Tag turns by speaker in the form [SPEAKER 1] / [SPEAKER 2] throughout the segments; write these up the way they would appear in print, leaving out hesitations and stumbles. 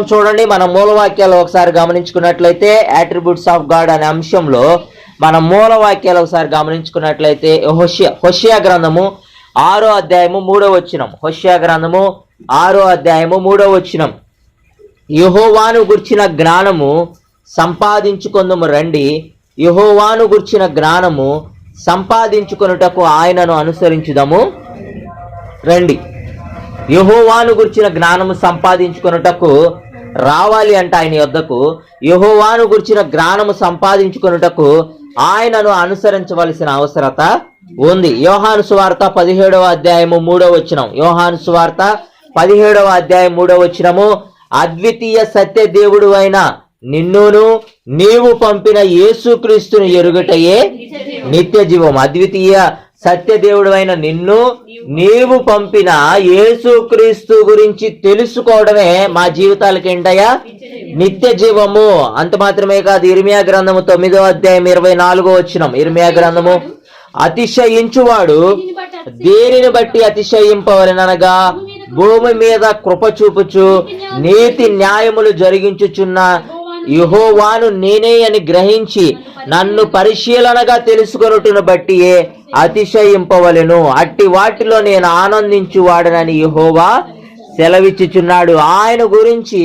[SPEAKER 1] చూడండి, మన మూలవాక్యాలు ఒకసారి గమనించుకున్నట్లయితే అట్రిబ్యూట్స్ ఆఫ్ గాడ్ అనే అంశంలో మన మూలవాక్యాలు ఒకసారి గమనించుకున్నట్లయితే హోషేయ గ్రంథము 6వ అధ్యాయము 3వ వచనం. హోషేయ గ్రంథము 6వ అధ్యాయము 3వ వచనం. యెహోవాను గుర్చిన జ్ఞానము సంపాదించుకొందుము రండి, యెహోవాను గుర్చిన జ్ఞానము సంపాదించుకొనుటకు ఆయనను అనుసరించుదము రండి. యెహోవాను గుర్చిన జ్ఞానము సంపాదించుకొనుటకు రావాలి అంట ఆయన యొద్దకు. యెహోవాను గుర్చిన జ్ఞానము సంపాదించుకొనుటకు ఆయనను అనుసరించవలసిన అవసరత ఉంది. యోహాను సువార్త 17వ అధ్యాయము 3వ వచనం. యోహాను సువార్త 17వ అధ్యాయం 3వ వచనము. అద్వితీయ సత్య దేవుడు అయిన నిన్నును నీవు పంపిన యేసుక్రీస్తును ఎరుగటయే నిత్య జీవం. అద్వితీయ సత్యదేవుడు అయిన నిన్ను నీవు పంపిన యేసుక్రీస్తు గురించి తెలుసుకోవడమే మా జీవితాలకి ఏంటయ్యా? నిత్య జీవము. అంత మాత్రమే కాదు, ఇర్మియా గ్రంథము 9వ అధ్యాయం 24వ వచనం. ఇర్మియా గ్రంథము, అతిశయించువాడు దేనిని బట్టి అతిశయింపవలెననగా భూమి మీద కృప చూపుచు నీతి న్యాయములు జరిగించుచున్న యెహోవాను నేనే అని గ్రహించి నన్ను పరిశీలనగా తెలుసుకొనుటను బట్టియే అతిశయింపవలెను. అట్టి వాటిలో నేను ఆనందించువాడనని యెహోవా సెలవిచ్చుచున్నాడు. ఆయన గురించి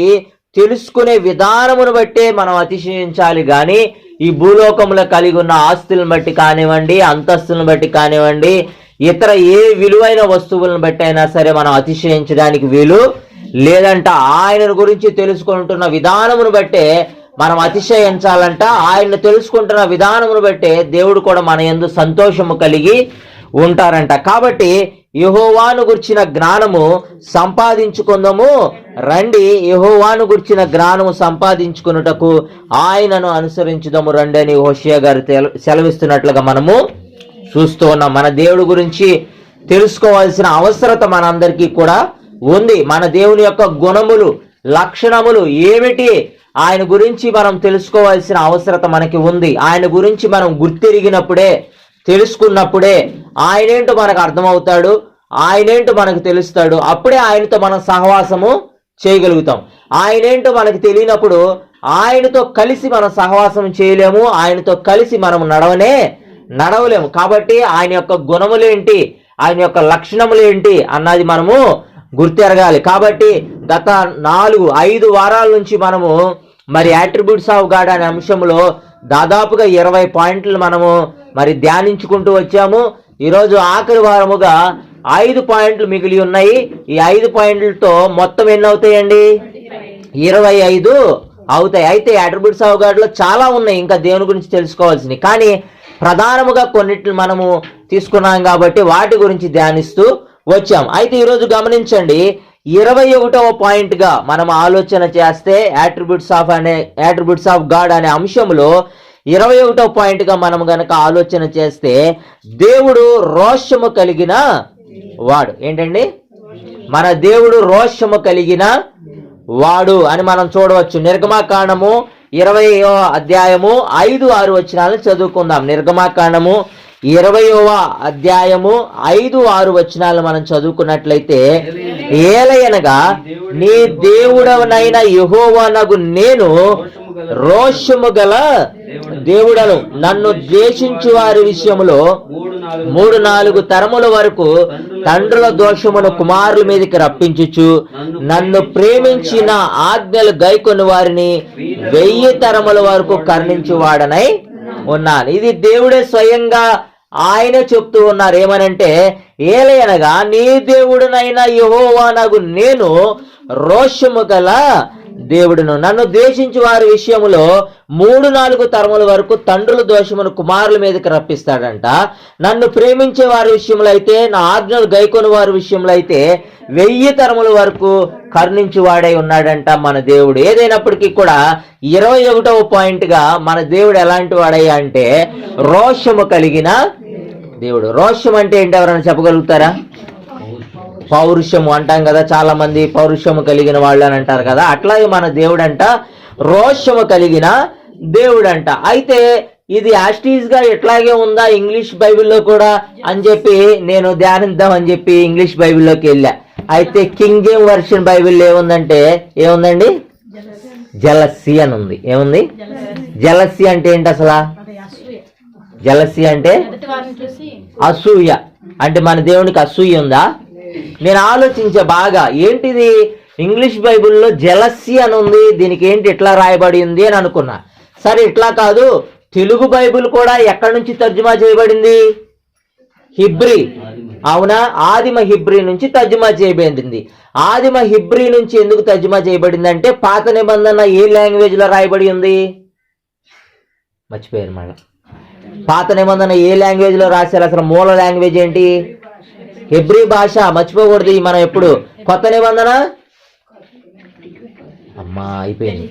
[SPEAKER 1] తెలుసుకునే విధానమును బట్టే మనం అతిశయించాలి గాని ఈ భూలోకంలో కలిగి ఉన్న ఆస్తులను బట్టి కానివ్వండి, అంతస్తులను బట్టి కానివ్వండి, ఇతర ఏ విలువైన వస్తువులను బట్టి అయినా సరే మనం అతిశయించడానికి వీలు లేదంట. ఆయన గురించి తెలుసుకుంటున్న విధానమును బట్టే మనం అతిశయించాలంట. ఆయన్ని తెలుసుకుంటున్న విధానమును బట్టే దేవుడు కూడా మన యందు సంతోషము కలిగి ఉంటారంట. కాబట్టి యెహోవాను గుర్చిన జ్ఞానము సంపాదించుకుందాము రండి, యెహోవాను గుర్చిన జ్ఞానము సంపాదించుకున్నటకు ఆయనను అనుసరించుదాము రండి అని హోషేయ గారు సెలవిస్తున్నట్లుగా మనము చూస్తూ ఉన్నాం. మన దేవుడి గురించి తెలుసుకోవాల్సిన అవసరత మనందరికీ కూడా ఉంది. మన దేవుని యొక్క గుణములు, లక్షణములు ఏమిటి, ఆయన గురించి మనం తెలుసుకోవాల్సిన అవసరత మనకి ఉంది. ఆయన గురించి మనం గుర్తెరిగినప్పుడే, తెలుసుకున్నప్పుడే ఆయనేంటో మనకు అర్థమవుతాడు, ఆయనేంటో మనకు తెలుస్తాడు. అప్పుడే ఆయనతో మనం సహవాసము చేయగలుగుతాం. ఆయనేంటో మనకు తెలియనప్పుడు ఆయనతో కలిసి మనం సహవాసం చేయలేము, ఆయనతో కలిసి మనం నడవలేము. కాబట్టి ఆయన యొక్క గుణములేంటి, ఆయన యొక్క లక్షణములేంటి అన్నది మనము గుర్తెరగాలి. కాబట్టి గత 4-5 వారాల నుంచి మనము మరి అట్రిబ్యూట్స్ ఆఫ్ గాడ్ అనే అంశంలో దాదాపుగా 20 పాయింట్లు మనము మరి ధ్యానించుకుంటూ వచ్చాము. ఈరోజు ఆఖరి వారముగా 5 పాయింట్లు మిగిలి ఉన్నాయి. ఈ 5 పాయింట్లతో మొత్తం ఎన్ని అవుతాయండి? 25 అవుతాయి. అయితే అట్రిబ్యూట్స్ ఆఫ్ గాడ్ లో చాలా ఉన్నాయి ఇంకా దేవుని గురించి తెలుసుకోవాల్సినవి, కానీ ప్రధానముగా కొన్నిటిని మనము తీసుకున్నాం కాబట్టి వాటి గురించి ధ్యానిస్తూ వచ్చాం. అయితే ఈరోజు గమనించండి, 21వ పాయింట్ గా మనం ఆలోచన చేస్తే అట్రిబ్యూట్స్ ఆఫ్ గాడ్ అనే అంశంలో 21వ పాయింట్ గా మనం గనక ఆలోచన చేస్తే దేవుడు రోషము కలిగిన వాడు. ఏంటండి? మన దేవుడు రోషము కలిగిన వాడు అని మనం చూడవచ్చు. నిర్గమాకాండము 20వ అధ్యాయము 5-6 వచనాలను చదువుకుందాం. నిర్గమాకాండము 20వ అధ్యాయము 5-6 వచనాలను మనం చదువుకున్నట్లయితే, ఏలయనగా నీ దేవుడవనైన యెహోవానగు నేను రోషము గల దేవుడను, నన్ను ద్వేషించు వారి విషయములో 3-4 తరముల వరకు తండ్రుల దోషమును కుమారుల మీదకి రప్పించుచు నన్ను ప్రేమించిన ఆజ్ఞలు గైకొని వారిని 1000 తరముల వరకు కరుణించువాడనై ఉన్నాను. ఇది దేవుడే స్వయంగా ఆయనే చెప్తూ ఉన్నారు. ఏమనంటే, ఏలయనగా నీ దేవుడునైనా యెహోవానగు నేను రోషము గల దేవుడును, నన్ను ద్వేషించి వారి విషయములో 3-4 తరముల వరకు తండ్రుల దోషమును కుమారుల మీదకి రప్పిస్తాడంట. నన్ను ప్రేమించే వారి విషయంలో అయితే, నా ఆజ్ఞలు గైకొని వారి విషయంలో అయితే 1000 తరముల వరకు కరుణించి వాడై ఉన్నాడంట మన దేవుడు. ఏదైనప్పటికీ కూడా 21వ పాయింట్ గా మన దేవుడు ఎలాంటి వాడయ్యా అంటే రోషము కలిగిన దేవుడు. రోషం అంటే ఏంటి, ఎవరైనా చెప్పగలుగుతారా? పౌరుషము అంటాం కదా, చాలా మంది పౌరుషము కలిగిన వాళ్ళు అని అంటారు కదా. అట్లాగే మన దేవుడంట రోషము కలిగిన దేవుడంట. అయితే ఇది యాస్టీజ్ గా ఎట్లాగే ఉందా ఇంగ్లీష్ బైబిల్లో కూడా అని చెప్పి నేను ధ్యానిద్దాం అని చెప్పి ఇంగ్లీష్ బైబిల్లోకి వెళ్ళా. అయితే కింగ్ జేమ్స్ వర్షన్ బైబిల్లో ఏముందంటే, ఏముందండి? జలసి అని ఉంది. ఏముంది? జలసి అంటే ఏంటి అసలు? జలసి అంటే అసూయ. అంటే మన దేవునికి అసూయ ఉందా? నేను ఆలోచించే బాగా, ఏంటిది ఇంగ్లీష్ బైబిల్లో జలసి అని ఉంది, దీనికి ఏంటి ఇట్లా రాయబడి ఉంది అని అనుకున్నా. సరే, ఇట్లా కాదు, తెలుగు బైబిల్ కూడా ఎక్కడి నుంచి తర్జుమా చేయబడింది? హిబ్రీ. అవునా? ఆదిమ హిబ్రీ నుంచి తర్జుమా చేయబడింది. ఆదిమ హిబ్రీ నుంచి ఎందుకు తర్జుమా చేయబడింది అంటే పాత నిబంధన ఏ లాంగ్వేజ్ లో రాయబడి ఉంది? మర్చిపోయారు మళ్ళీ. పాత నిబంధన ఏ లాంగ్వేజ్ లో రాశారు? అసలు మూల లాంగ్వేజ్ ఏంటి? హెబ్రీ భాష. మర్చిపోకూడదు మనం ఎప్పుడు. కొత్త నిబంధన అమ్మా అయిపోయింది.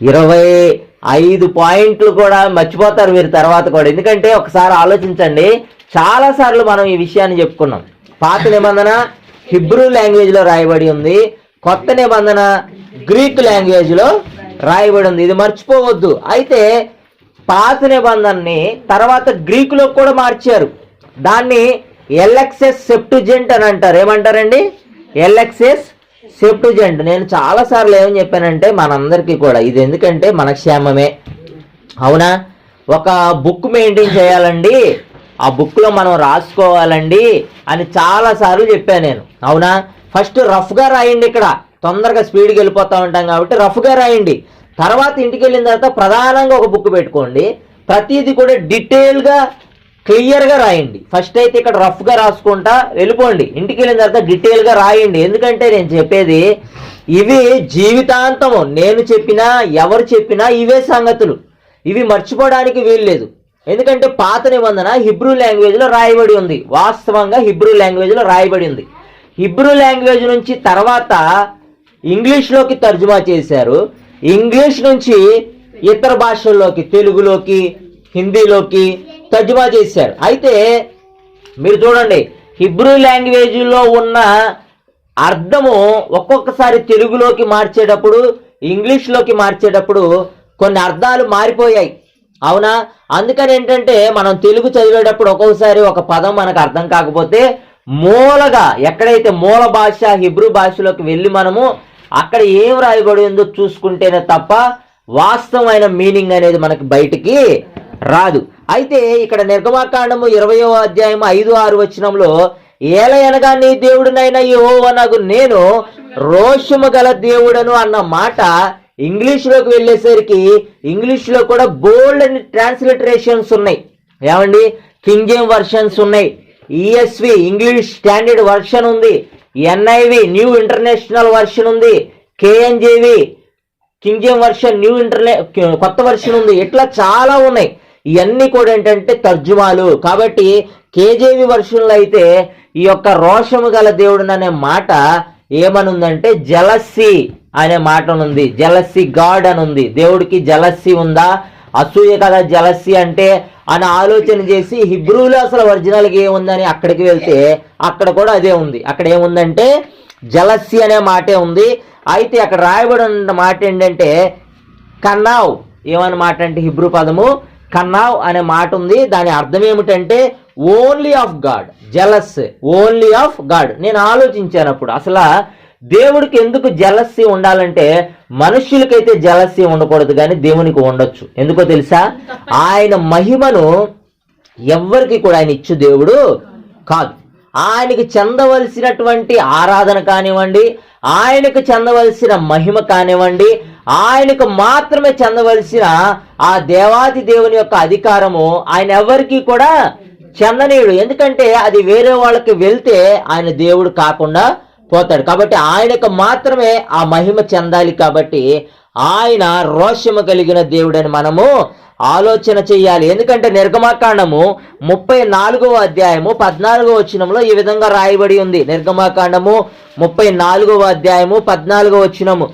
[SPEAKER 1] 25 పాయింట్లు కూడా మర్చిపోతారు మీరు తర్వాత కూడా. ఎందుకంటే ఒకసారి ఆలోచించండి, చాలా సార్లు మనం ఈ విషయాన్ని చెప్పుకున్నాం. పాత నిబంధన హిబ్రూ లాంగ్వేజ్ లో రాయబడి ఉంది, కొత్త నిబంధన గ్రీక్ లాంగ్వేజ్ లో రాయబడి ఉంది. ఇది మర్చిపోవద్దు. అయితే పాత నిబంధనని తర్వాత గ్రీకులో కూడా మార్చారు. దాన్ని ఎల్ఎక్సెస్ సెప్టుజెంట్ అని అంటారు. ఏమంటారండి? ఎల్ఎక్సెస్ సెప్టుజెంట్. నేను చాలా సార్లు ఏమని చెప్పానంటే మనందరికీ కూడా ఇది ఎందుకంటే మన క్షేమమే. అవునా? ఒక బుక్ మెయింటైన్ చేయాలండి, ఆ బుక్లో మనం రాసుకోవాలండి అని చాలా సార్లు చెప్పాను నేను. అవునా? ఫస్ట్ రఫ్గా రాయండి. ఇక్కడ తొందరగా స్పీడ్కి వెళ్ళిపోతూ ఉంటాం కాబట్టి రఫ్గా రాయండి. తర్వాత ఇంటికి వెళ్ళిన తర్వాత ప్రధానంగా ఒక బుక్ పెట్టుకోండి, ప్రతిదీ కూడా డీటెయిల్గా క్లియర్గా రాయండి. ఫస్ట్ అయితే ఇక్కడ రఫ్గా రాసుకుంటా వెళ్ళిపోండి, ఇంటికి వెళ్ళిన తర్వాత డీటెయిల్గా రాయండి. ఎందుకంటే నేను చెప్పేది ఇవి జీవితాంతము, నేను చెప్పినా ఎవరు చెప్పినా ఇవే సంగతులు, ఇవి మర్చిపోవడానికి వీల్లేదు. ఎందుకంటే పాత నిబంధన హిబ్రూ లాంగ్వేజ్లో రాయబడి ఉంది. వాస్తవంగా హిబ్రూ లాంగ్వేజ్లో రాయబడి ఉంది. హిబ్రూ లాంగ్వేజ్ నుంచి తర్వాత ఇంగ్లీష్లోకి తర్జుమా చేశారు. ఇంగ్లీష్ నుంచి ఇతర భాషల్లోకి, తెలుగులోకి, హిందీలోకి తర్జుమా చేశారు. అయితే మీరు చూడండి, హిబ్రూ లాంగ్వేజ్లో ఉన్న అర్థము ఒక్కొక్కసారి తెలుగులోకి మార్చేటప్పుడు, ఇంగ్లీష్లోకి మార్చేటప్పుడు కొన్ని అర్థాలు మారిపోయాయి. అవునా? అందుకని ఏంటంటే మనం తెలుగు చదివేటప్పుడు ఒక్కొక్కసారి ఒక పదం మనకు అర్థం కాకపోతే మూలగా ఎక్కడైతే మూల భాష హిబ్రూ భాషలోకి వెళ్ళి మనము అక్కడ ఏం రాయబడి ఉందో చూసుకుంటేనే తప్ప వాస్తవమైన మీనింగ్ అనేది మనకి బయటికి రాదు. అయితే ఇక్కడ నిర్గమాకాండము 20వ అధ్యాయం 5-6 వచనంలో ఏలయనగా నీ దేవుడినైనా యెహోవానగు నేను రోషము గల దేవుడను అన్న మాట ఇంగ్లీష్లోకి వెళ్ళేసరికి ఇంగ్లీష్లో కూడా బోల్డ్ అని ట్రాన్స్లిటరేషన్స్ ఉన్నాయి. ఏమండి? కింగ్ జేమ్స్ వర్షన్స్ ఉన్నాయి, ఈఎస్వి ఇంగ్లీష్ స్టాండర్డ్ వర్షన్ ఉంది, ఎన్ఐవి న్యూ ఇంటర్నేషనల్ వర్షన్ ఉంది, కేఎన్జేవి కింగ్ జేమ్స్ వర్షన్ న్యూ కొత్త వర్షన్ ఉంది. ఇట్లా చాలా ఉన్నాయి. ఇవన్నీ కూడా ఏంటంటే తర్జుమాలు. కాబట్టి కేజేవి వర్షన్లో అయితే ఈ యొక్క రోషము గల దేవుడు అనే మాట ఏమనుందంటే జలస్సీ అనే మాట ఉంది. జలస్సీ గాడ్ అని ఉంది. దేవుడికి జలస్సీ ఉందా? అసూయ కదా జలస్సీ అంటే అని ఆలోచన చేసి హిబ్రూలో అసలు ఒరిజినల్గా ఏముందని అక్కడికి వెళ్తే అక్కడ కూడా అదే ఉంది. అక్కడ ఏముందంటే జలస్సీ అనే మాటే ఉంది. అయితే అక్కడ రాయబడి ఉన్న మాట ఏంటంటే కన్నావ్. ఏమని మాట అంటే హిబ్రూ పదము కన్నావ్ అనే మాట ఉంది. దాని అర్థం ఏమిటంటే only of God. Jealous, only of God. నేను ఆలోచించాను అప్పుడు అసలు దేవుడికి ఎందుకు జలస్సీ ఉండాలంటే మనుష్యులకైతే జలస్సీ ఉండకూడదు కానీ దేవునికి ఉండొచ్చు. ఎందుకో తెలుసా? ఆయన మహిమను ఎవ్వరికి కూడా ఆయన ఇచ్చు దేవుడు కాదు. ఆయనకి చెందవలసినటువంటి ఆరాధన కానివ్వండి, ఆయనకు చెందవలసిన మహిమ కానివ్వండి, ఆయనకు మాత్రమే చెందవలసిన ఆ దేవాది దేవుని యొక్క అధికారము ఆయన ఎవరికి కూడా చెందనీయుడు. ఎందుకంటే అది వేరే వాళ్ళకి వెళ్తే ఆయన దేవుడు కాకుండా పోతాడు. కాబట్టి ఆయనకు మాత్రమే ఆ మహిమ చెందాలి. కాబట్టి ఆయన రోషము కలిగిన దేవుడని మనము ఆలోచన చెయ్యాలి. ఎందుకంటే నిర్గమాకాండము 34వ అధ్యాయము 14వ వచనంలో ఈ విధంగా రాయబడి ఉంది. నిర్గమాకాండము 34వ అధ్యాయము 14వ వచనము,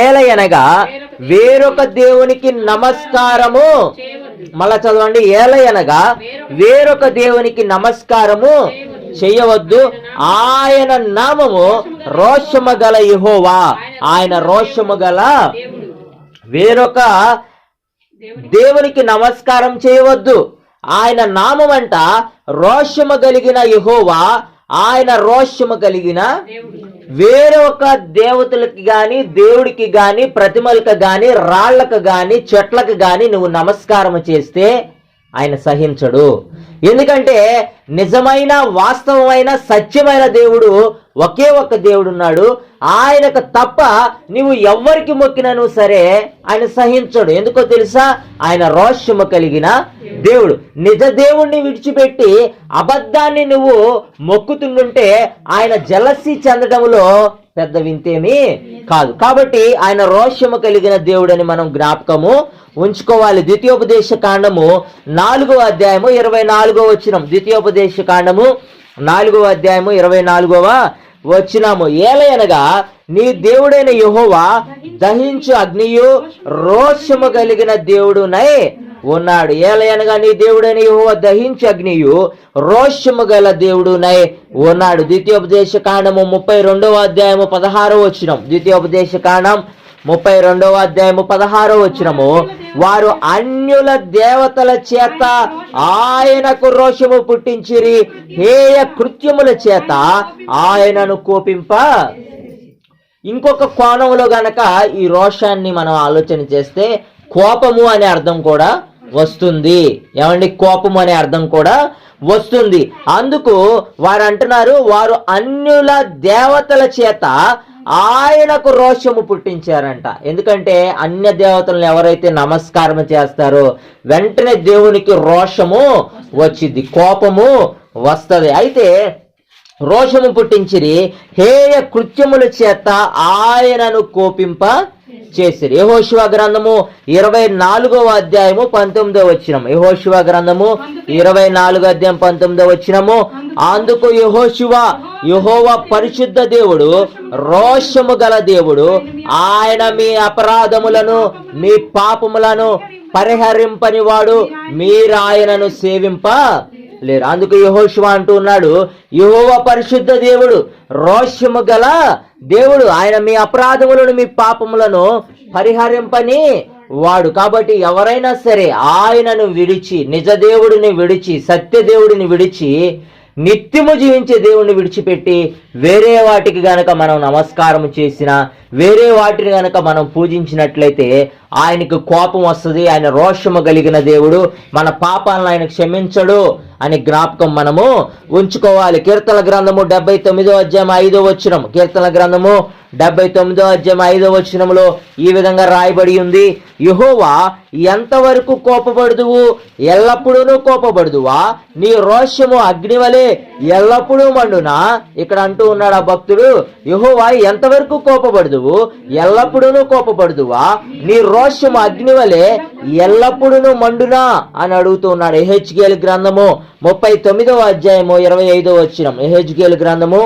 [SPEAKER 1] ఏలయనగా వేరొక దేవునికి నమస్కారము. మళ్ళా చదవండి, ఏలయనగా వేరొక దేవునికి నమస్కారము చెయ్యవద్దు, ఆయన నామము రోషము గల యెహోవా. ఆయన రోషము గల వేరొక దేవునికి నమస్కారం చేయవద్దు. ఆయన నామం అంట రోషము కలిగిన యెహోవా, ఆయన రోషము కలిగిన వేరొక దేవతలకి గాని, దేవుడికి గాని, ప్రతిమలకు గాని, రాళ్లకు గాని, చెట్లకు గాని నువ్వు నమస్కారం చేస్తే ఆయన సహించడు. ఎందుకంటే నిజమైన, వాస్తవమైన, సత్యమైన దేవుడు ఒకే ఒక్క దేవుడు ఉన్నాడు. ఆయనకు తప్ప నువ్వు ఎవ్వరికి మొక్కినను సరే ఆయన సహించడు. ఎందుకో తెలుసా? ఆయన రోషము కలిగిన దేవుడు. నిజ దేవుణ్ణి విడిచిపెట్టి అబద్ధాన్ని నువ్వు మొక్కుతుంటే ఆయన జలసి చెందడంలో పెద్ద వింతేమీ కాదు. కాబట్టి ఆయన రోషము కలిగిన దేవుడని మనం జ్ఞాపకము ఉంచుకోవాలి. ద్వితీయోపదేశ కాండము 4వ అధ్యాయము 24వ వచనం. ద్వితీయోపదేశ కాండము 4వ అధ్యాయము 24వ వచనము. ఏలయనగా నీ దేవుడైన యెహోవా దహించు అగ్నియు రోషము కలిగిన దేవుడునై ఉన్నాడు. ఏలయనగా నీ దేవుడైన యెహోవా దహించు అగ్నియు రోషము గల దేవుడునై ఉన్నాడు. ద్వితీయోపదేశ కాండము 32వ అధ్యాయము 16వ వచనం. ద్వితీయోపదేశ కాండం 32వ అధ్యాయము 16వ వచనము. వారు అన్యుల దేవతల చేత ఆయనకు రోషము పుట్టించిరి, హేయ కృత్యముల చేత ఆయనను కోపింప. ఇంకొక కోణంలో గనక ఈ రోషాన్ని మనం ఆలోచన చేస్తే కోపము అనే అర్థం కూడా వస్తుంది. ఏమండి? కోపము అనే అర్థం కూడా వస్తుంది. అందుకు వారు అంటున్నారు, వారు అన్యుల దేవతల చేత ఆయనకు రోషము పుట్టించారంట. ఎందుకంటే అన్య దేవతలను ఎవరైతే నమస్కారం చేస్తారో వెంటనే దేవునికి రోషము వచ్చింది, కోపము వస్తుంది. అయితే రోషము పుట్టించిరి, హేయ కృత్యముల చేత ఆయనను కోపింప చేసిరి. యెహోషువ గ్రంథము 24వ అధ్యాయము 19వ వచనం. యెహోషువ గ్రంథము 24వ అధ్యాయం 19వ వచనము. అందుకు యెహోవా పరిశుద్ధ దేవుడు, రోషము గల దేవుడు, ఆయన మీ అపరాధములను మీ పాపములను పరిహరింపని వాడు, మీరు ఆయనను సేవింప లేరు. అందుకు యెహోషువ అంటూ ఉన్నాడు, యెహోవా పరిశుద్ధ దేవుడు, రోషము గల దేవుడు, ఆయన మీ అపరాధములను మీ పాపములను పరిహరింపని వాడు. కాబట్టి ఎవరైనా సరే ఆయనను విడిచి, నిజ దేవుడిని విడిచి, సత్య దేవుడిని విడిచి, నిత్యము జీవించే దేవుణ్ణి విడిచిపెట్టి వేరే వాటికి గనక మనం నమస్కారం చేసినా, వేరే వాటిని గనక మనం పూజించినట్లయితే ఆయనకు కోపం వస్తుంది. ఆయన రోషము కలిగిన దేవుడు, మన పాపాలను ఆయన క్షమించడు అని జ్ఞాపకం మనము ఉంచుకోవాలి. కీర్తన గ్రంథము 79వ అధ్యాయం 5వ వచనం. కీర్తన గ్రంథము 79వ అధ్యాయం 5వ వచనంలో ఈ విధంగా రాయబడి ఉంది, యెహోవా ఎంతవరకు కోపపడుదువు, ఎల్లప్పుడూ కోపపడుదువా? నీ రోషము అగ్నివలే ఎల్లప్పుడూ మండునా? ఇక్కడ అంటూ ఉన్నాడు ఆ భక్తుడు, యెహోవా ఎంతవరకు కోపపడుదువు, ఎల్లప్పుడూ కోపపడుదువా? నీ రోషము అగ్నివలే ఎల్లప్పుడూ మండునా అని అడుగుతూ ఉన్నాడు. యెహెజ్కేలు గ్రంథము 39వ అధ్యాయము 25వ వచనం. యెహెజ్కేలు గ్రంథము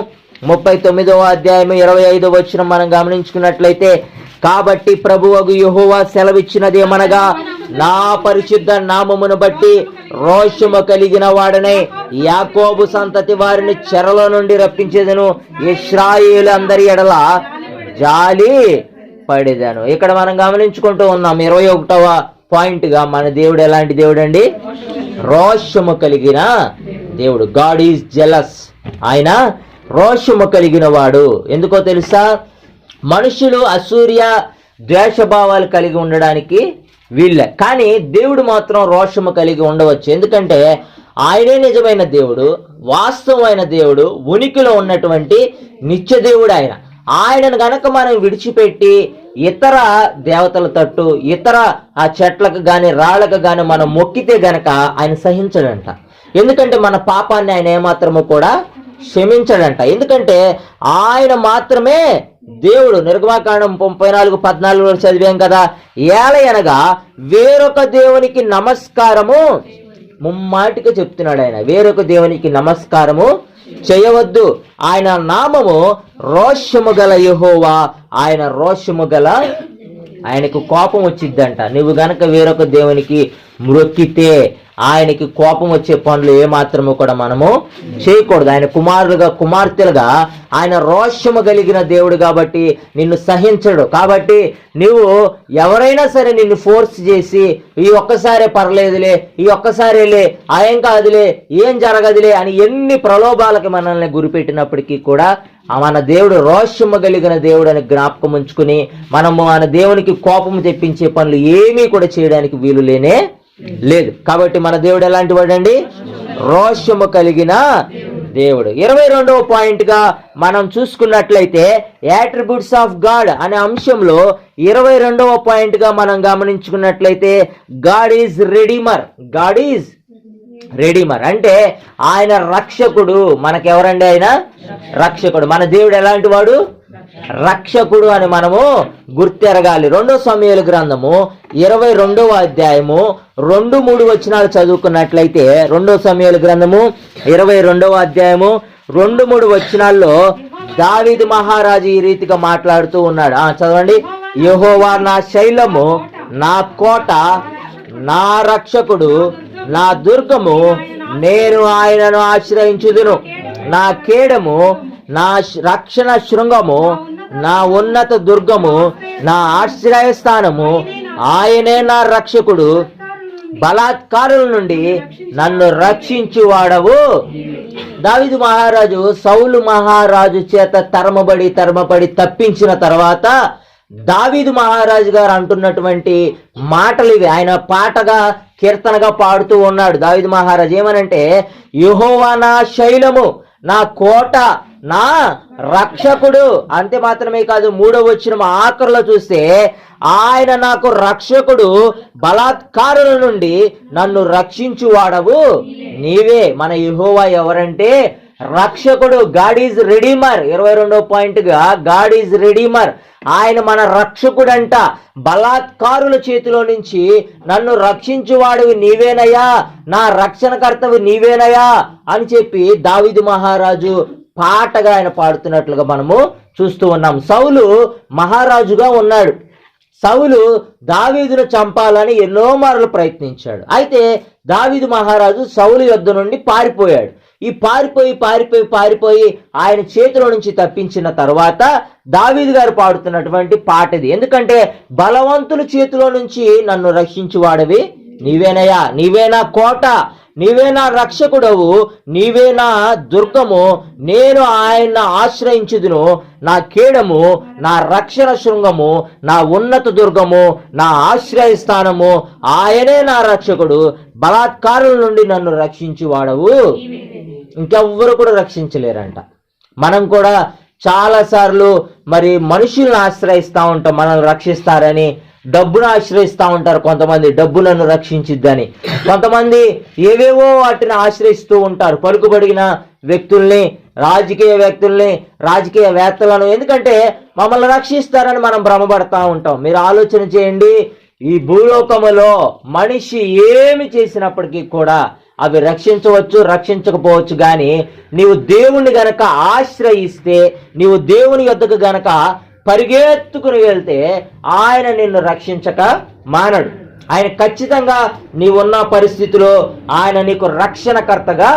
[SPEAKER 1] 39వ అధ్యాయము 25వ వచనం మనం గమనించుకున్నట్లయితే, కాబట్టి ప్రభువగు యెహోవా సెలవిచ్చినదేమనగా, నా పరిశుద్ధ నామమును బట్టి రోషము కలిగిన వాడనై యాకోబు సంతతి వారిని చెరలో నుండి రప్పించేదను, ఇశ్రాయేలు అందరి ఎడల జాలి పడేదాను. ఇక్కడ మనం గమనించుకుంటూ ఉన్నాం 21వ పాయింట్గా, మన దేవుడు ఎలాంటి దేవుడు అండి? రోషము కలిగిన దేవుడు. God is jealous. ఆయన రోషము కలిగిన వాడు. ఎందుకో తెలుసా? మనుషులు అసూర్య ద్వేషభావాలు కలిగి ఉండడానికి వీళ్ళే, కానీ దేవుడు మాత్రం రోషము కలిగి ఉండవచ్చు. ఎందుకంటే ఆయనే నిజమైన దేవుడు, వాస్తవమైన దేవుడు, ఉనికిలో ఉన్నటువంటి నిత్య దేవుడు ఆయన. ఆయనను గనక మనం విడిచిపెట్టి ఇతర దేవతల తట్టు, ఇతర ఆ చెట్లకు కానీ రాళ్లకు కానీ మనం మొక్కితే గనక ఆయన సహించడంట. ఎందుకంటే మన పాపాన్ని ఆయన ఏమాత్రము కూడా క్షమించడంట. ఎందుకంటే ఆయన మాత్రమే దేవుడు. నిర్గమాకాండం 34:14 చదివాం కదా, ఏలయనగా వేరొక దేవునికి నమస్కారము, ముమ్మాటిగా చెప్తున్నాడు ఆయన, వేరొక దేవునికి నమస్కారము చేయవద్దు. ఆయన నామము రోషము గల యెహోవా, ఆయన రోషము గల, ఆయనకు కోపం వచ్చిద్దంట నువ్వు గనక వేరొక దేవునికి మ్రొక్కితే, ఆయనకి కోపం వచ్చే పనులు ఏమాత్రము కూడా మనము చేయకూడదు. ఆయన కుమారులుగా కుమార్తెలుగా ఆయన రోషము కలిగిన దేవుడు కాబట్టి నిన్ను సహించడు. కాబట్టి నువ్వు ఎవరైనా సరే నిన్ను ఫోర్స్ చేసి ఈ ఒక్కసారే పర్లేదులే, ఈ ఒక్కసారేలే, ఏం కాదులే, ఏం జరగదులే అని ఎన్ని ప్రలోభాలకు మనల్ని గురిపెట్టినప్పటికీ కూడా మన దేవుడు రోషము కలిగిన దేవుడు అని జ్ఞాపకం ఉంచుకుని మనము మన దేవునికి కోపము తెప్పించే పనులు ఏమీ కూడా చేయడానికి వీలు లేనే లేదు. కాబట్టి మన దేవుడు ఎలాంటి వాడండి? రోషము కలిగిన దేవుడు. 22వ పాయింట్గా మనం చూసుకున్నట్లయితే యాట్రిబ్యూట్స్ ఆఫ్ గాడ్ అనే అంశంలో 22వ పాయింట్గా మనం గమనించుకున్నట్లయితే God is redeemer. God is redeemer అంటే ఆయన రక్షకుడు. మనకెవరండి? ఆయన రక్షకుడు. మన దేవుడు ఎలాంటి వాడు? రక్షకుడు అని మనము గుర్తెరగాలి. 2 సమూయేలు గ్రంథము 22వ అధ్యాయము 2-3 వచనాలు చదువుకున్నట్లయితే 2 సమూయేలు గ్రంథము 22వ అధ్యాయము 2-3 వచనాల్లో దావీదు మహారాజు ఈ రీతిగా మాట్లాడుతూ ఉన్నాడు. చదవండి. యెహోవా నా శైలము, నా కోట, నా రక్షకుడు, నా దుర్గము, నేను ఆయనను ఆశ్రయించుదును. నా కేడము, నా రక్షణ శృంగము, నా ఉన్నత దుర్గము, నా ఆశ్రయస్థానము, ఆయనే నా రక్షకుడు, బలాత్కారుల నుండి నన్ను రక్షించువాడవు. దావీదు మహారాజు సౌలు మహారాజు చేత తరమబడి తప్పించిన తర్వాత దావీదు మహారాజు గారు అంటున్నటువంటి మాటలు ఇవి. ఆయన పాటగా కీర్తనగా పాడుతూ ఉన్నాడు దావీదు మహారాజు. ఏమనంటే, యెహోవా నా శైలము, నా కోట, నా రక్షకుడు. అంతే మాత్రమే కాదు, 3వ వచనం ఆఖరిలో చూస్తే ఆయన నాకు రక్షకుడు, బలాత్కారుల నుండి నన్ను రక్షించువాడవు నీవే. మన యెహోవా ఎవరంటే రక్షకుడు. God is redeemer. 22వ పాయింట్గా గాడ్ ఈజ్ రెడీమర్. ఆయన మన రక్షకుడంట. బలాత్కారుల చేతిలో నుంచి నన్ను రక్షించువాడివి నీవేనయ్యా, నా రక్షణకర్తవి నీవేనయ్యా అని చెప్పి దావీదు మహారాజు పాటగా ఆయన పాడుతున్నట్లుగా మనము చూస్తూ ఉన్నాం. సౌలు మహారాజుగా ఉన్నాడు. సౌలు దావీదును చంపాలని ఎన్నో మార్లు ప్రయత్నించాడు. అయితే దావీదు మహారాజు సౌలు యొద్ద నుండి పారిపోయాడు. ఈ పారిపోయి ఆయన చేతిలో నుంచి తప్పించిన తర్వాత దావీదు గారు పాడుతున్నటువంటి పాట ఇది. ఎందుకంటే బలవంతుల చేతిలో నుంచి నన్ను రక్షించువాడవి నీవేనయ్యా, నీవే నా కోట, నీవే నా రక్షకుడవు, నీవే నా దుర్గము, నేను ఆయన ఆశ్రయించుదును. నా కేడము, నా రక్షణ శృంగము, నా ఉన్నత దుర్గము, నా ఆశ్రయస్థానము, ఆయనే నా రక్షకుడు, బలాత్కారుల నుండి నన్ను రక్షించువాడవు. ఇంకెవ్వరు కూడా రక్షించలేరంట. మనం కూడా చాలాసార్లు మరి మనుషులను ఆశ్రయిస్తూ ఉంటాం మనల్ని రక్షిస్తారని. డబ్బును ఆశ్రయిస్తూ ఉంటారు కొంతమంది, డబ్బు నన్ను రక్షించిద్దని. కొంతమంది ఏవేవో వాటిని ఆశ్రయిస్తూ ఉంటారు, పలుకుబడిన వ్యక్తుల్ని, రాజకీయవేత్తలను. ఎందుకంటే మమ్మల్ని రక్షిస్తారని మనం భ్రమపడతా ఉంటాం. మీరు ఆలోచన చేయండి, ఈ భూలోకములో మనిషి ఏమి చేసినప్పటికీ కూడా అవి రక్షించవచ్చు, రక్షించకపోవచ్చు. కానీ నీవు దేవుణ్ణి గనక ఆశ్రయిస్తే, నీవు దేవుని యొద్దకు గనక పరిగెత్తుకుని వెళ్తే ఆయన నిన్ను రక్షించక మానడు. ఆయన ఖచ్చితంగా నీవున్న పరిస్థితిలో ఆయన నీకు రక్షణకర్తగా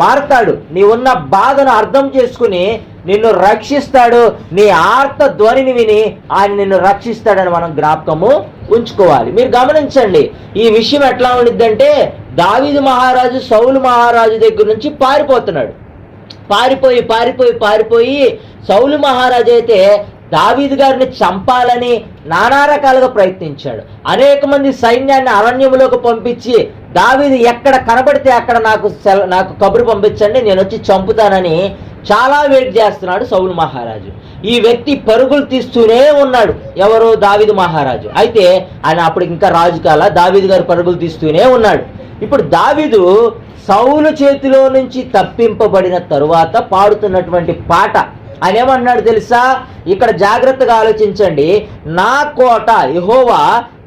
[SPEAKER 1] మారతాడు. నీవున్న బాధను అర్థం చేసుకుని నిన్ను రక్షిస్తాడు. నీ ఆర్త ధ్వనిని విని ఆయన నిన్ను రక్షిస్తాడని మనం జ్ఞాపకము ఉంచుకోవాలి. మీరు గమనించండి, ఈ విషయం ఎట్లా ఉండిద్దంటే, దావీదు మహారాజు సౌలు మహారాజు దగ్గర నుంచి పారిపోతున్నాడు. పారిపోయి సౌలు మహారాజు అయితే దావీదు గారిని చంపాలని నానా రకాలుగా ప్రయత్నించాడు. అనేక మంది సైన్యాన్ని అరణ్యములోకి పంపించి దావీదు ఎక్కడ కనబడితే అక్కడ నాకు కబురు పంపించండి, నేను వచ్చి చంపుతానని చాలా వెయిట్ చేస్తున్నాడు సౌలు మహారాజు. ఈ వ్యక్తి పరుగులు తీస్తూనే ఉన్నాడు. ఎవరు? దావీదు మహారాజు. అయితే ఆయన అప్పుడు ఇంకా రాజు కాల, దావీదు గారు పరుగులు తీస్తూనే ఉన్నాడు. ఇప్పుడు దావీదు సౌలు చేతిలో నుంచి తప్పింపబడిన తరువాత పాడుతున్నటువంటి పాట. ఆయన ఏమన్నాడు తెలుసా? ఇక్కడ జాగ్రత్తగా ఆలోచించండి. నా కోట యెహోవా,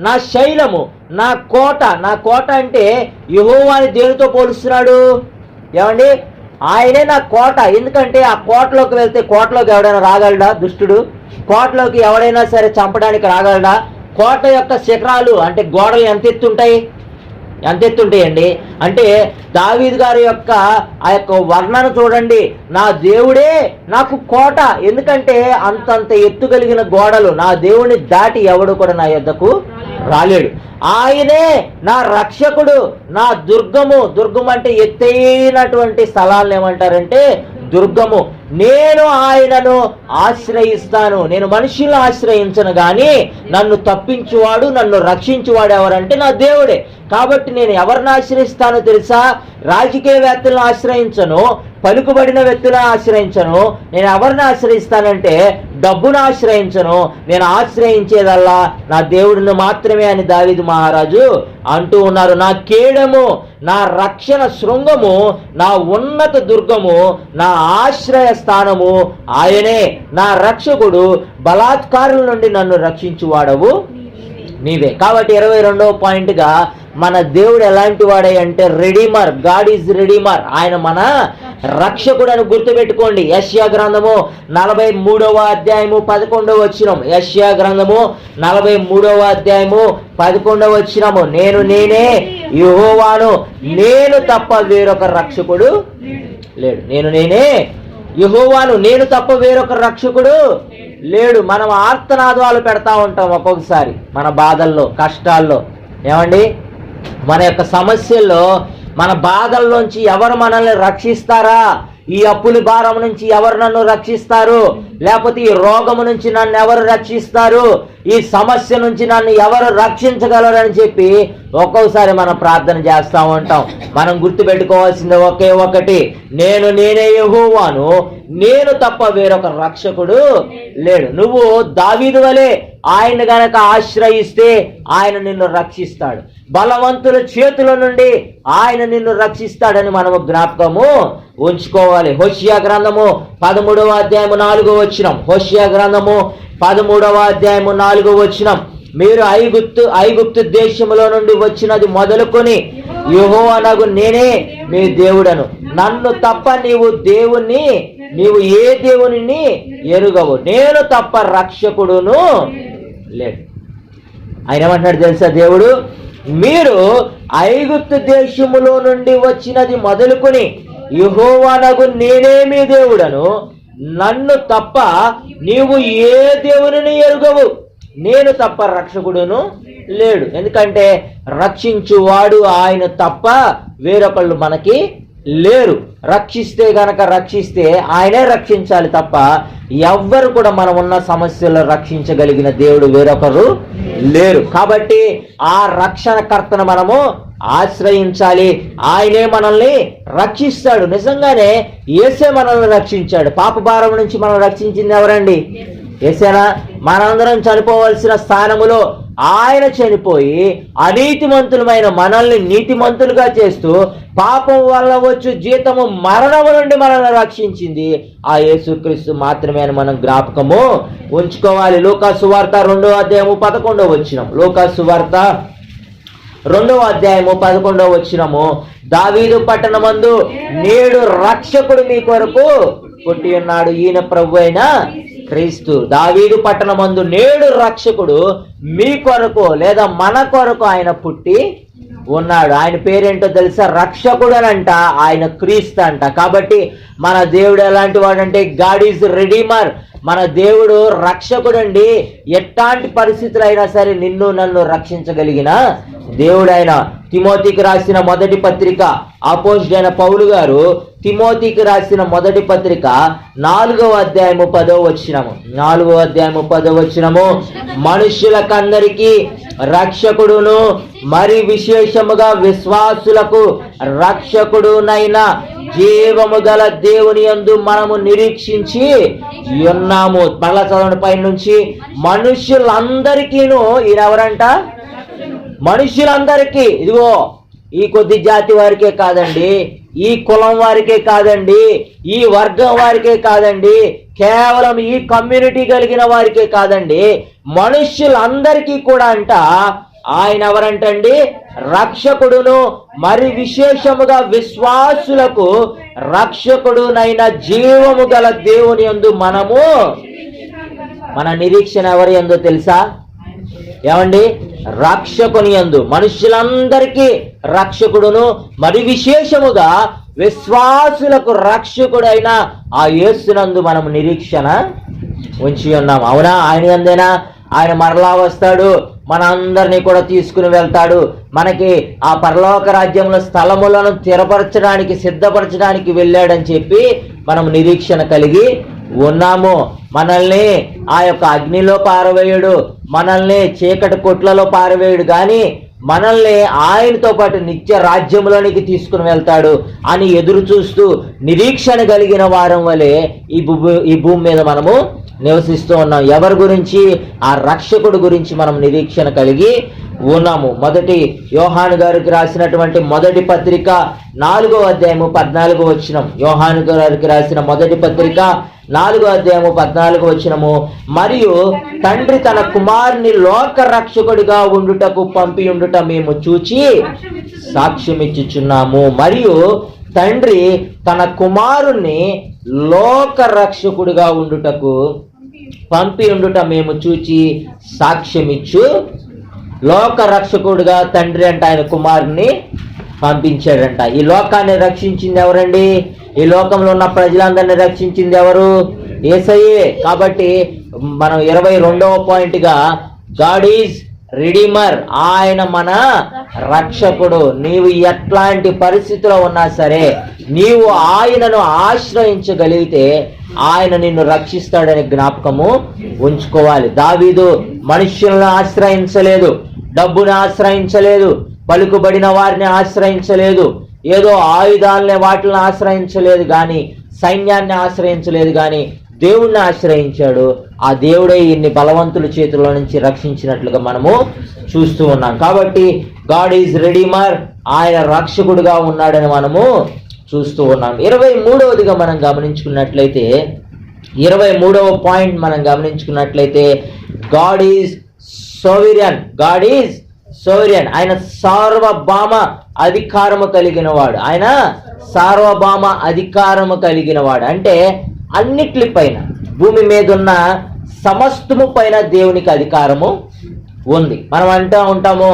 [SPEAKER 1] నా శైలము, నా కోట. నా కోట అంటే యెహోవాని దేనితో పోలుస్తున్నాడు? ఏమండి? ఆయనే నా కోట. ఎందుకంటే ఆ కోటలోకి వెళ్తే కోటలోకి ఎవడైనా రాగలడా? దుష్టుడు కోటలోకి ఎవడైనా సరే చంపడానికి రాగలడా? కోట యొక్క శిఖరాలు అంటే గోడలు ఎంత ఎత్తుంటాయి? ఎంత ఎత్తుంటాయండి అంటే దావీదు గారి యొక్క ఆ యొక్క వర్ణన చూడండి. నా దేవుడే నాకు కోట, ఎందుకంటే అంతంత ఎత్తు కలిగిన గోడలు, నా దేవుని దాటి ఎవడు కూడా నా యొద్దకు రాలేడు. ఆయనే నా రక్షకుడు, నా దుర్గము. దుర్గం అంటే ఎత్తైనటువంటి స్థలాలను ఏమంటారంటే దుర్గము. నేను ఆయనను ఆశ్రయిస్తాను. నేను మనుషులను ఆశ్రయించను కానీ నన్ను తప్పించువాడు, నన్ను రక్షించువాడు ఎవరంటే నా దేవుడే. కాబట్టి నేను ఎవరిని ఆశ్రయిస్తానో తెలుసా? రాజకీయవేత్తలను ఆశ్రయించను, పలుకుబడిన వ్యక్తులను ఆశ్రయించను. నేను ఎవరిని ఆశ్రయిస్తానంటే డబ్బును ఆశ్రయించను. నేను ఆశ్రయించేదల్లా నా దేవుడిని మాత్రమే అని దావీదు మహారాజు అంటూ ఉన్నారు. నా కేడము, నా రక్షణ శృంగము, నా ఉన్నత దుర్గము, నా ఆశ్రయ స్థానము ఆయనే. నా రక్షకుడు, బలాత్కారుల నుండి నన్ను రక్షించువాడవు నీవే. కాబట్టి 22వ పాయింట్గా మన దేవుడు ఎలాంటి వాడే అంటే రెడీమర్. God is redeemer. ఆయన మన రక్షకుడు అని గుర్తుపెట్టుకోండి. యెషయా గ్రంథము 43వ అధ్యాయము 11వ వచనం. యెషయా గ్రంథము 43వ అధ్యాయము 11వ వచనము. నేనే యెహోవాను, నేను తప్ప వేరొక రక్షకుడు లేడు. నేనే యెహోవాను, నేను తప్ప వేరొక రక్షకుడు లేడు. మనం ఆర్తనాదాలు పెడతా ఉంటాం ఒక్కొక్కసారి మన బాధల్లో, కష్టాల్లో. ఏమండి, మన యొక్క సమస్యల్లో, మన బాధల్లోంచి ఎవరు మనల్ని రక్షిస్తారా? ఈ అప్పుల భారం నుంచి ఎవరు నన్ను రక్షిస్తారు? లేకపోతే ఈ రోగము నుంచి నన్ను ఎవరు రక్షిస్తారు? ఈ సమస్య నుంచి నన్ను ఎవరు రక్షించగలరని చెప్పి ఒక్కొక్కసారి మనం ప్రార్థన చేస్తూ ఉంటాం. మనం గుర్తుపెట్టుకోవాల్సింది ఒకే ఒకటి, నేనే యెహోవాను, నేను తప్ప వేరొక రక్షకుడు లేడు. నువ్వు దావీదు వలె ఆయన గనక ఆశ్రయిస్తే ఆయన నిన్ను రక్షిస్తాడు. బలవంతుల చేతుల నుండి ఆయన నిన్ను రక్షిస్తాడని మనము జ్ఞాపకము ఉంచుకోవాలి. హోషియా గ్రంథము 13వ అధ్యాయము 4వ వచనం. హోషియా గ్రంథము 13వ అధ్యాయము 4వ వచనం. మీరు ఐగుప్తు దేశములో నుండి వచ్చినది మొదలుకొని యెహోవానగు నేనే మీ దేవుడను. నన్ను తప్ప నీవు ఏ దేవుని ఎరుగవు. నేను తప్ప రక్షకుడును లేడు. ఆయన ఏమంటున్నాడు తెలుసా? దేవుడు, మీరు ఐగుప్తు దేశములో నుండి వచ్చినది మొదలుకొని యెహోవానగు నేనే మీ దేవుడను. నన్ను తప్ప నీవు ఏ దేవుని ఎరుగవు. నేను తప్ప రక్షకుడును లేడు. ఎందుకంటే రక్షించువాడు ఆయన తప్ప వేరొకళ్ళు మనకి లేరు. రక్షిస్తే ఆయనే రక్షించాలి తప్ప ఎవ్వరు కూడా మనం ఉన్న సమస్యల్లో రక్షించగలిగిన దేవుడు వేరొకరు లేరు. కాబట్టి ఆ రక్షణకర్తను మనము ఆశ్రయించాలి. ఆయనే మనల్ని రక్షిస్తాడు. నిజంగానే యేసే మనల్ని రక్షించాడు. పాప భారం నుంచి మనం రక్షించింది ఎవరండి? యేసేనా. మనందరం చనిపోవలసిన స్థానములో ఆయన చనిపోయి అనీతిమంతులమైన మనల్ని నీతిమంతులుగా చేస్తూ పాపం వల్ల వచ్చు జీతము మరణము నుండి మనల్ని రక్షించింది ఆ యేసుక్రీస్తు మాత్రమే అని మనం జ్ఞాపకము ఉంచుకోవాలి. లూకా సువార్త 2వ అధ్యాయము 11వ వచనం. లూకా సువార్త 2వ అధ్యాయము 11వ వచనము. దావీదు పట్టణమందు నేడు రక్షకుడు మీ కొరకు పుట్టి ఉన్నాడు, ఈయన ప్రభు అయిన క్రీస్తు. దావీదు పట్టణమందు నేడు రక్షకుడు మీ కొరకు లేదా మన కొరకు ఆయన పుట్టి ఉన్నాడు. ఆయన పేరేంటో తెలుసా? రక్షకుడు అని అంట, ఆయన క్రీస్తు అంట. కాబట్టి మన దేవుడు ఎలాంటి వాడంటే గాడ్ ఈజ్ రెడీమర్. మన దేవుడు రక్షకుడు అండి. ఎట్లాంటి పరిస్థితులు అయినా సరే నిన్ను నన్ను రక్షించగలిగిన దేవుడైన. తిమోతికి రాసిన మొదటి పత్రిక, అపోస్తలుడైన పౌలు గారు తిమోతికి రాసిన మొదటి పత్రిక 4వ అధ్యాయము 10వ వచనము. 4వ అధ్యాయము 10వ వచనము. మనుష్యులకందరికీ రక్షకుడును మరి విశేషముగా విశ్వాసులకు రక్షకుడునైన జీవము గల దేవుని యందు మనము నిరీక్షించి ఉన్నాము. మళ్ళా చదవండి పైన నుంచి. మనుష్యులందరికీను ఈయన ఎవరంట? మనుష్యులందరికీ. ఇదిగో ఈ కొద్ది జాతి వారికే కాదండి, ఈ కులం వారికే కాదండి, ఈ వర్గం వారికే కాదండి, కేవలం ఈ కమ్యూనిటీ కలిగిన వారికే కాదండి, మనుష్యులందరికీ కూడా అంట ఆయన ఎవరంటండి? రక్షకుడును మరి విశేషముగా విశ్వాసులకు రక్షకుడునైన జీవము గల దేవుని యందు మనము. మన నిరీక్షణ ఎవరి యందో తెలుసా? ఏమండి? రక్షకుని యందు మనుషులందరికీ రక్షకుడును మరి విశేషముగా విశ్వాసులకు రక్షకుడైన ఆ యేసునందు మనం నిరీక్షణ ఉంచి ఉన్నాం. అవునా? ఆయన యందేనా? ఆయన మరలా వస్తాడు, మన అందరినీ కూడా తీసుకుని వెళ్తాడు. మనకి ఆ పరలోక రాజ్యంలో స్థలములను స్థిరపరచడానికి సిద్ధపరచడానికి వెళ్ళాడని చెప్పి మనం నిరీక్షణ కలిగి ఉన్నాము. మనల్ని ఆ యొక్క అగ్నిలో పారవేయుడు, మనల్ని చీకటి కొట్లలో పారవేయుడు, కానీ మనల్ని ఆయనతో పాటు నిత్య రాజ్యంలోనికి తీసుకుని వెళ్తాడు అని ఎదురు చూస్తూ నిరీక్షణ కలిగిన వారం వలె ఈ భూమి మీద మనము నివసిస్తూ ఉన్నాం. ఎవరి గురించి? ఆ రక్షకుడు గురించి మనం నిరీక్షణ కలిగి ఉన్నాము. మొదటి యోహాను గారికి రాసినటువంటి మొదటి పత్రిక 4వ అధ్యాయము 14వ వచనం. యోహాను గారికి రాసిన మొదటి పత్రిక 4వ అధ్యాయము 14వ వచనము. మరియు తండ్రి తన కుమారుని లోక రక్షకుడిగా ఉండుటకు పంపి ఉండుట మేము చూచి సాక్ష్యమిచ్చుచున్నాము. మరియు తండ్రి తన కుమారుణ్ణి లోక రక్షకుడిగా ఉండుటకు పంపి ఉండుట మేము చూచి సాక్ష్యమిచ్చు. లోక రక్షకుడిగా తండ్రి అంటే ఆయన కుమారుని పంపించాడంట. ఈ లోకాన్ని రక్షించింది ఎవరండి? ఈ లోకంలో ఉన్న ప్రజలందరినీ రక్షించింది ఎవరు? యేసయ్యే. కాబట్టి మనం 22వ పాయింట్గా గాడ్ ఈజ్ రిడీమర్, ఆయన మన రక్షకుడు. నీవు ఎట్లాంటి పరిస్థితిలో ఉన్నా సరే నీవు ఆయనను ఆశ్రయించగలిగితే ఆయన నిన్ను రక్షిస్తాడని జ్ఞాపకము ఉంచుకోవాలి. దావీదు మనుష్యులను ఆశ్రయించలేదు, డబ్బుని ఆశ్రయించలేదు, పలుకుబడిన వారిని ఆశ్రయించలేదు, ఏదో ఆయుధాలనే వాటిని ఆశ్రయించలేదు, కానీ సైన్యాన్ని ఆశ్రయించలేదు, కానీ దేవుణ్ణి ఆశ్రయించాడు. ఆ దేవుడే ఇన్ని బలవంతుల చేతుల్లో నుంచి రక్షించినట్లుగా మనము చూస్తూ ఉన్నాం. కాబట్టి గాడ్ ఈజ్ రెడీమర్, ఆయన రక్షకుడుగా ఉన్నాడని మనము చూస్తూ ఉన్నాం. 23వదిగా మనం గమనించుకున్నట్లయితే 23వ పాయింట్ మనం గమనించుకున్నట్లయితే గాడ్ ఈజ్ సోవెరియన్. గాడ్ ఈజ్ సోవెరియన్, ఆయన సార్వభౌమ అధికారము కలిగిన వాడు. ఆయన సార్వభౌమ అధికారము కలిగిన వాడు అంటే అన్నిట్లిపైన, భూమి మీద ఉన్న సమస్తము పైన దేవునికి అధికారము ఉంది. మనం అంటూ ఉంటాము,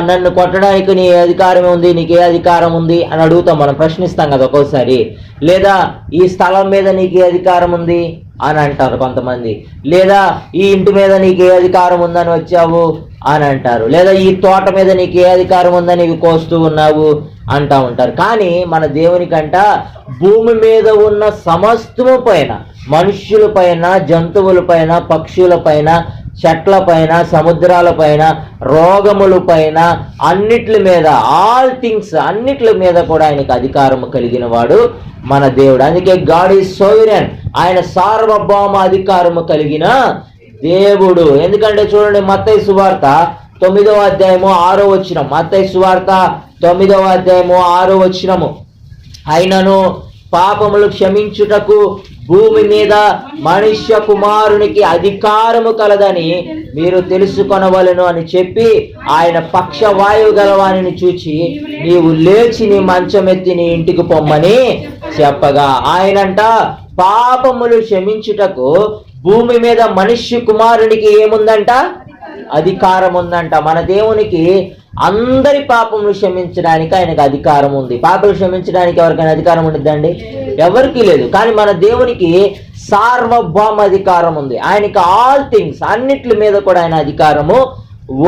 [SPEAKER 1] నన్ను కొట్టడానికి నీ అధికారం ఉంది, నీకే అధికారం ఉంది అని అడుగుతాం, మనం ప్రశ్నిస్తాం కదా ఒక్కోసారి. లేదా ఈ స్థలం మీద నీకే అధికారం ఉంది అని అంటారు కొంతమంది. లేదా ఈ ఇంటి మీద నీకే అధికారం ఉందని వచ్చావు అని అంటారు. లేదా ఈ తోట మీద నీకే అధికారం ఉందని ఇవి కోస్తూ ఉన్నావు అంటూ ఉంటారు. కానీ మన దేవునికంట భూమి మీద ఉన్న సమస్తము పైన, మనుష్యుల పైన, జంతువుల పైన, పక్షుల పైన, చెట్ల పైన, సముద్రాల పైన, రోగముల పైన, అన్నిటి మీద, ఆల్ థింగ్స్ అన్నిటి మీద కూడా ఆయనకు అధికారం కలిగిన వాడు మన దేవుడు. అందుకే గాడ్ ఈజ్ సోవెరియన్, ఆయన సార్వభౌమ అధికారము కలిగిన దేవుడు. ఎందుకంటే చూడండి, మత్తయి సువార్త 9వ అధ్యాయము 6వ వచనం. మత్తయి సువార్త 9వ అధ్యాయము 6వ వచనము. అయినను పాపములు క్షమించుటకు భూమి మీద మనుష్య కుమారునికి అధికారము కలదని మీరు తెలుసుకొనవలెను అని చెప్పి ఆయన పక్షవాయువు గలవానిని చూచి నీవు లేచి నీ మంచమెత్తి నీ ఇంటికి పొమ్మని చెప్పగా, ఆయనంట పాపములు క్షమించుటకు భూమి మీద మనుష్య కుమారునికి ఏముందంట? అధికారం ఉందంట. మన దేవునికి అందరి పాపములు క్షమించడానికి ఆయనకు అధికారం ఉంది. పాపలు క్షమించడానికి ఎవరికైనా అధికారం ఉండిద్దండి? ఎవరికి లేదు. కానీ మన దేవునికి సార్వభౌమ అధికారం ఉంది. ఆయనకి ఆల్ థింగ్స్ అన్నిటి మీద కూడా ఆయన అధికారము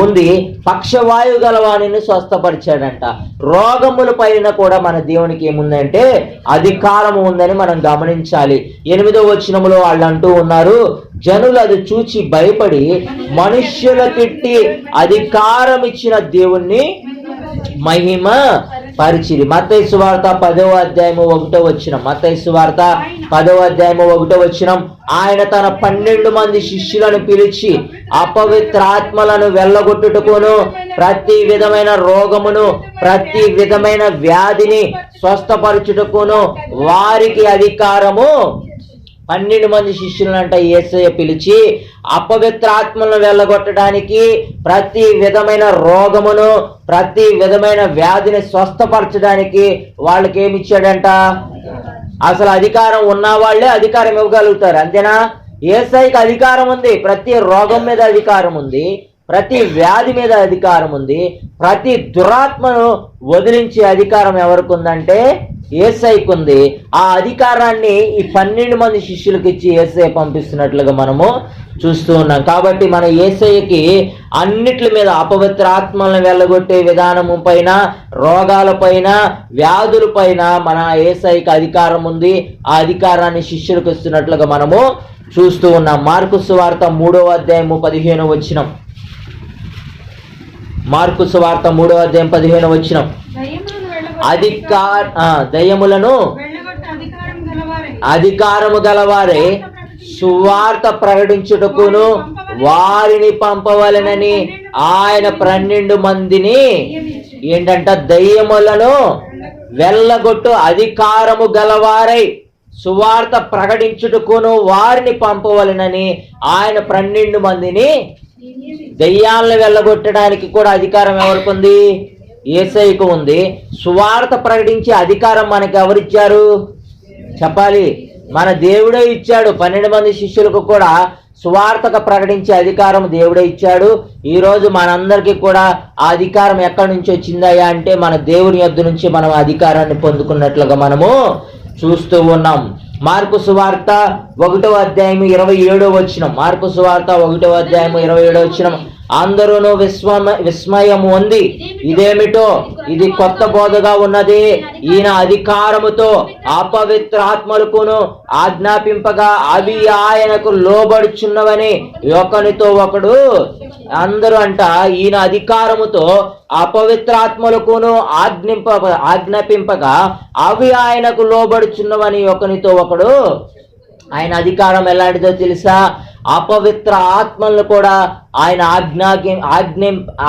[SPEAKER 1] ఉంది. పక్షవాయు గలవాణిని స్వస్థపరిచాడంట. రోగముల పైన కూడా మన దేవునికి ఏముందంటే అధికారం ఉందని మనం గమనించాలి. 8వ వచనములో వాళ్ళు అంటూ ఉన్నారు, జనులు అది చూచి భయపడి మనుష్యులకిట్టి అధికారం ఇచ్చిన దేవుణ్ణి మహిమ పరిచిరి. మత్తయి సువార్త 10వ అధ్యాయము 1వ వచనం. మత్తయి సువార్త 10వ అధ్యాయము 1వ వచనం. ఆయన తన 12 మంది శిష్యులను పిలిచి అపవిత్రాత్మలను వెళ్ళగొట్టుటకును ప్రతి విధమైన రోగమును ప్రతి విధమైన వ్యాధిని స్వస్థపరచుటకును వారికి అధికారము 12 మంది శిష్యులంట యేసయ్య పిలిచి అపవిత్రాత్మలను వెళ్ళగొట్టడానికి, ప్రతి విధమైన రోగమును ప్రతి విధమైన వ్యాధిని స్వస్థపరచడానికి వాళ్ళకి ఏమి ఇచ్చాడంట? అసలు అధికారం ఉన్న వాళ్ళే అధికారం ఇవ్వగలుగుతారు, అంతేనా? యేసయ్యకి అధికారం ఉంది, ప్రతి రోగం మీద అధికారం ఉంది, ప్రతి వ్యాధి మీద అధికారం ఉంది. ప్రతి దురాత్మను వదిలించే అధికారం ఎవరికి ఉందంటే యేసయ్యకు ఉంది. ఆ అధికారాన్ని ఈ 12 మంది శిష్యులకు ఇచ్చి యేసయ్య పంపిస్తున్నట్లుగా మనము చూస్తూ ఉన్నాం. కాబట్టి మన యేసయ్యకి అన్నిటి మీద, అపవిత్ర ఆత్మలను వెళ్ళగొట్టే విధానము పైన, రోగాల పైన, వ్యాధుల పైన మన యేసయ్యకి అధికారం ఉంది. ఆ అధికారాన్ని శిష్యులకు ఇస్తున్నట్లుగా మనము చూస్తూ ఉన్నాం. మార్కు సువార్త 3వ అధ్యాయము 15వ వచనం. మార్కు సువార్త 3వ అధ్యాయం 15వ వచనం. దయ్యములను అధికారము గలవారే సువార్త ప్రకటించుటకును వారిని పంపవలెనని ఆయన 12 మందిని ఏంటంట, దయ్యములను వెళ్ళగొట్టు అధికారము గలవారై సువార్త ప్రకటించుటకును వారిని పంపవలెనని ఆయన 12 మందిని, దయ్యాలను వెళ్ళగొట్టడానికి కూడా అధికారం ఎవరికి ఉంది? యేసయ్యకు ఉంది. సువార్త ప్రకటించే అధికారం మనకి ఎవరిచ్చారు చెప్పాలి? మన దేవుడే ఇచ్చాడు. 12 మంది శిష్యులకు కూడా సువార్తకు ప్రకటించే అధికారం దేవుడే ఇచ్చాడు. ఈరోజు మనందరికీ కూడా ఆ అధికారం ఎక్కడి నుంచి వచ్చిందయ్యా అంటే మన దేవుని యొద్ద నుంచి మనం అధికారాన్ని పొందుకున్నట్లుగా మనము చూస్తూ ఉన్నాం. మార్కు సువార్త 1వ అధ్యాయం 27వ వచనం. మార్కు సువార్త 1వ అధ్యాయం 27వ వచనం. అందరూను విస్మయం ఉంది. ఇదేమిటో, ఇది కొత్త బోధగా ఉన్నది. ఈయన అధికారముతో అపవిత్ర ఆత్మలకును ఆజ్ఞాపింపగా అవి ఆయనకు లోబడుచున్నవని ఒకనితో ఒకడు అందరూ అంట. ఈయన అధికారముతో అపవిత్రాత్మలకును ఆజ్ఞాపింపగా అవి ఆయనకు లోబడుచున్నవని ఒకనితో ఒకడు. ఆయన అధికారం ఎలాంటిదో తెలుసా? అపవిత్ర ఆత్మలను కూడా ఆయన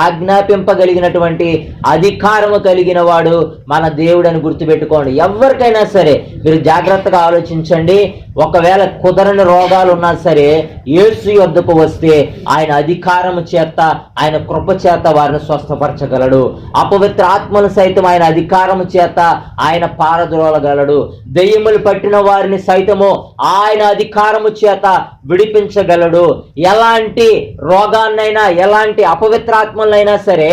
[SPEAKER 1] ఆజ్ఞాపింపగలిగినటువంటి అధికారము కలిగిన వాడు మన దేవుడని గుర్తుపెట్టుకోండి. ఎవరికైనా సరే మీరు జాగ్రత్తగా ఆలోచించండి. ఒకవేళ కుదరని రోగాలు ఉన్నా సరే యేసు యొద్దకు వస్తే ఆయన అధికారము చేత, ఆయన కృప చేత వారిని స్వస్థపరచగలడు. అపవిత్ర ఆత్మను సైతం ఆయన అధికారము చేత ఆయన పారద్రోలగలడు. దెయ్యములు పట్టిన వారిని సైతము ఆయన అధికారము చేత విడిపించగలడు. ఎలాంటి రోగాన్నైనా, ఎలాంటి అపవిత్రాత్మలైనా సరే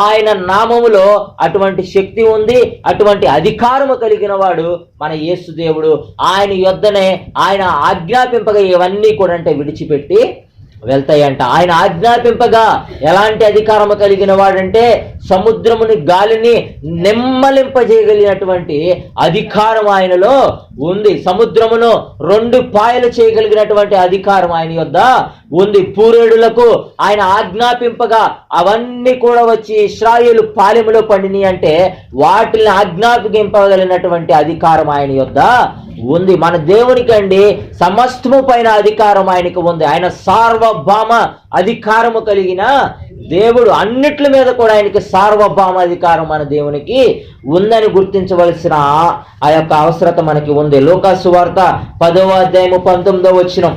[SPEAKER 1] ఆయన నామములో అటువంటి శక్తి ఉంది, అటువంటి అధికారము కలిగిన వాడు మన యేసు దేవుడు. ఆయన యొద్దనే ఆయన ఆజ్ఞాపింపగా ఇవన్నీ కూడా అంటే విడిచిపెట్టి వెళ్తాయంట. ఆయన ఆజ్ఞాపింపగా ఎలాంటి అధికారము కలిగిన వాడంటే సముద్రముని, గాలిని నెమ్మలింపజేయగలిగినటువంటి అధికారం ఆయనలో ఉంది. సముద్రమును 2 పాయలు చేయగలిగినటువంటి అధికారం ఆయన యొద్ద ఉంది. పూరేడులకు ఆయన ఆజ్ఞాపింపగా అవన్నీ కూడా వచ్చి ఇశ్రాయేలు పాలెములో పండిని అంటే వాటిని ఆజ్ఞాపింపగలిగినటువంటి అధికారం ఆయన యొద్ద ఉంది. మన దేవునికి అండి సమస్తము పైన అధికారం ఆయనకు ఉంది. ఆయన సార్వభౌమ అధికారము కలిగిన దేవుడు. అన్నిట్ల మీద కూడా ఆయనకి సార్వభౌమ అధికారం మన దేవునికి ఉందని గుర్తించవలసిన ఆ యొక్క అవసరత మనకి ఉంది. లూకాసు వార్త 10వ అధ్యాయము 19వ వచనం.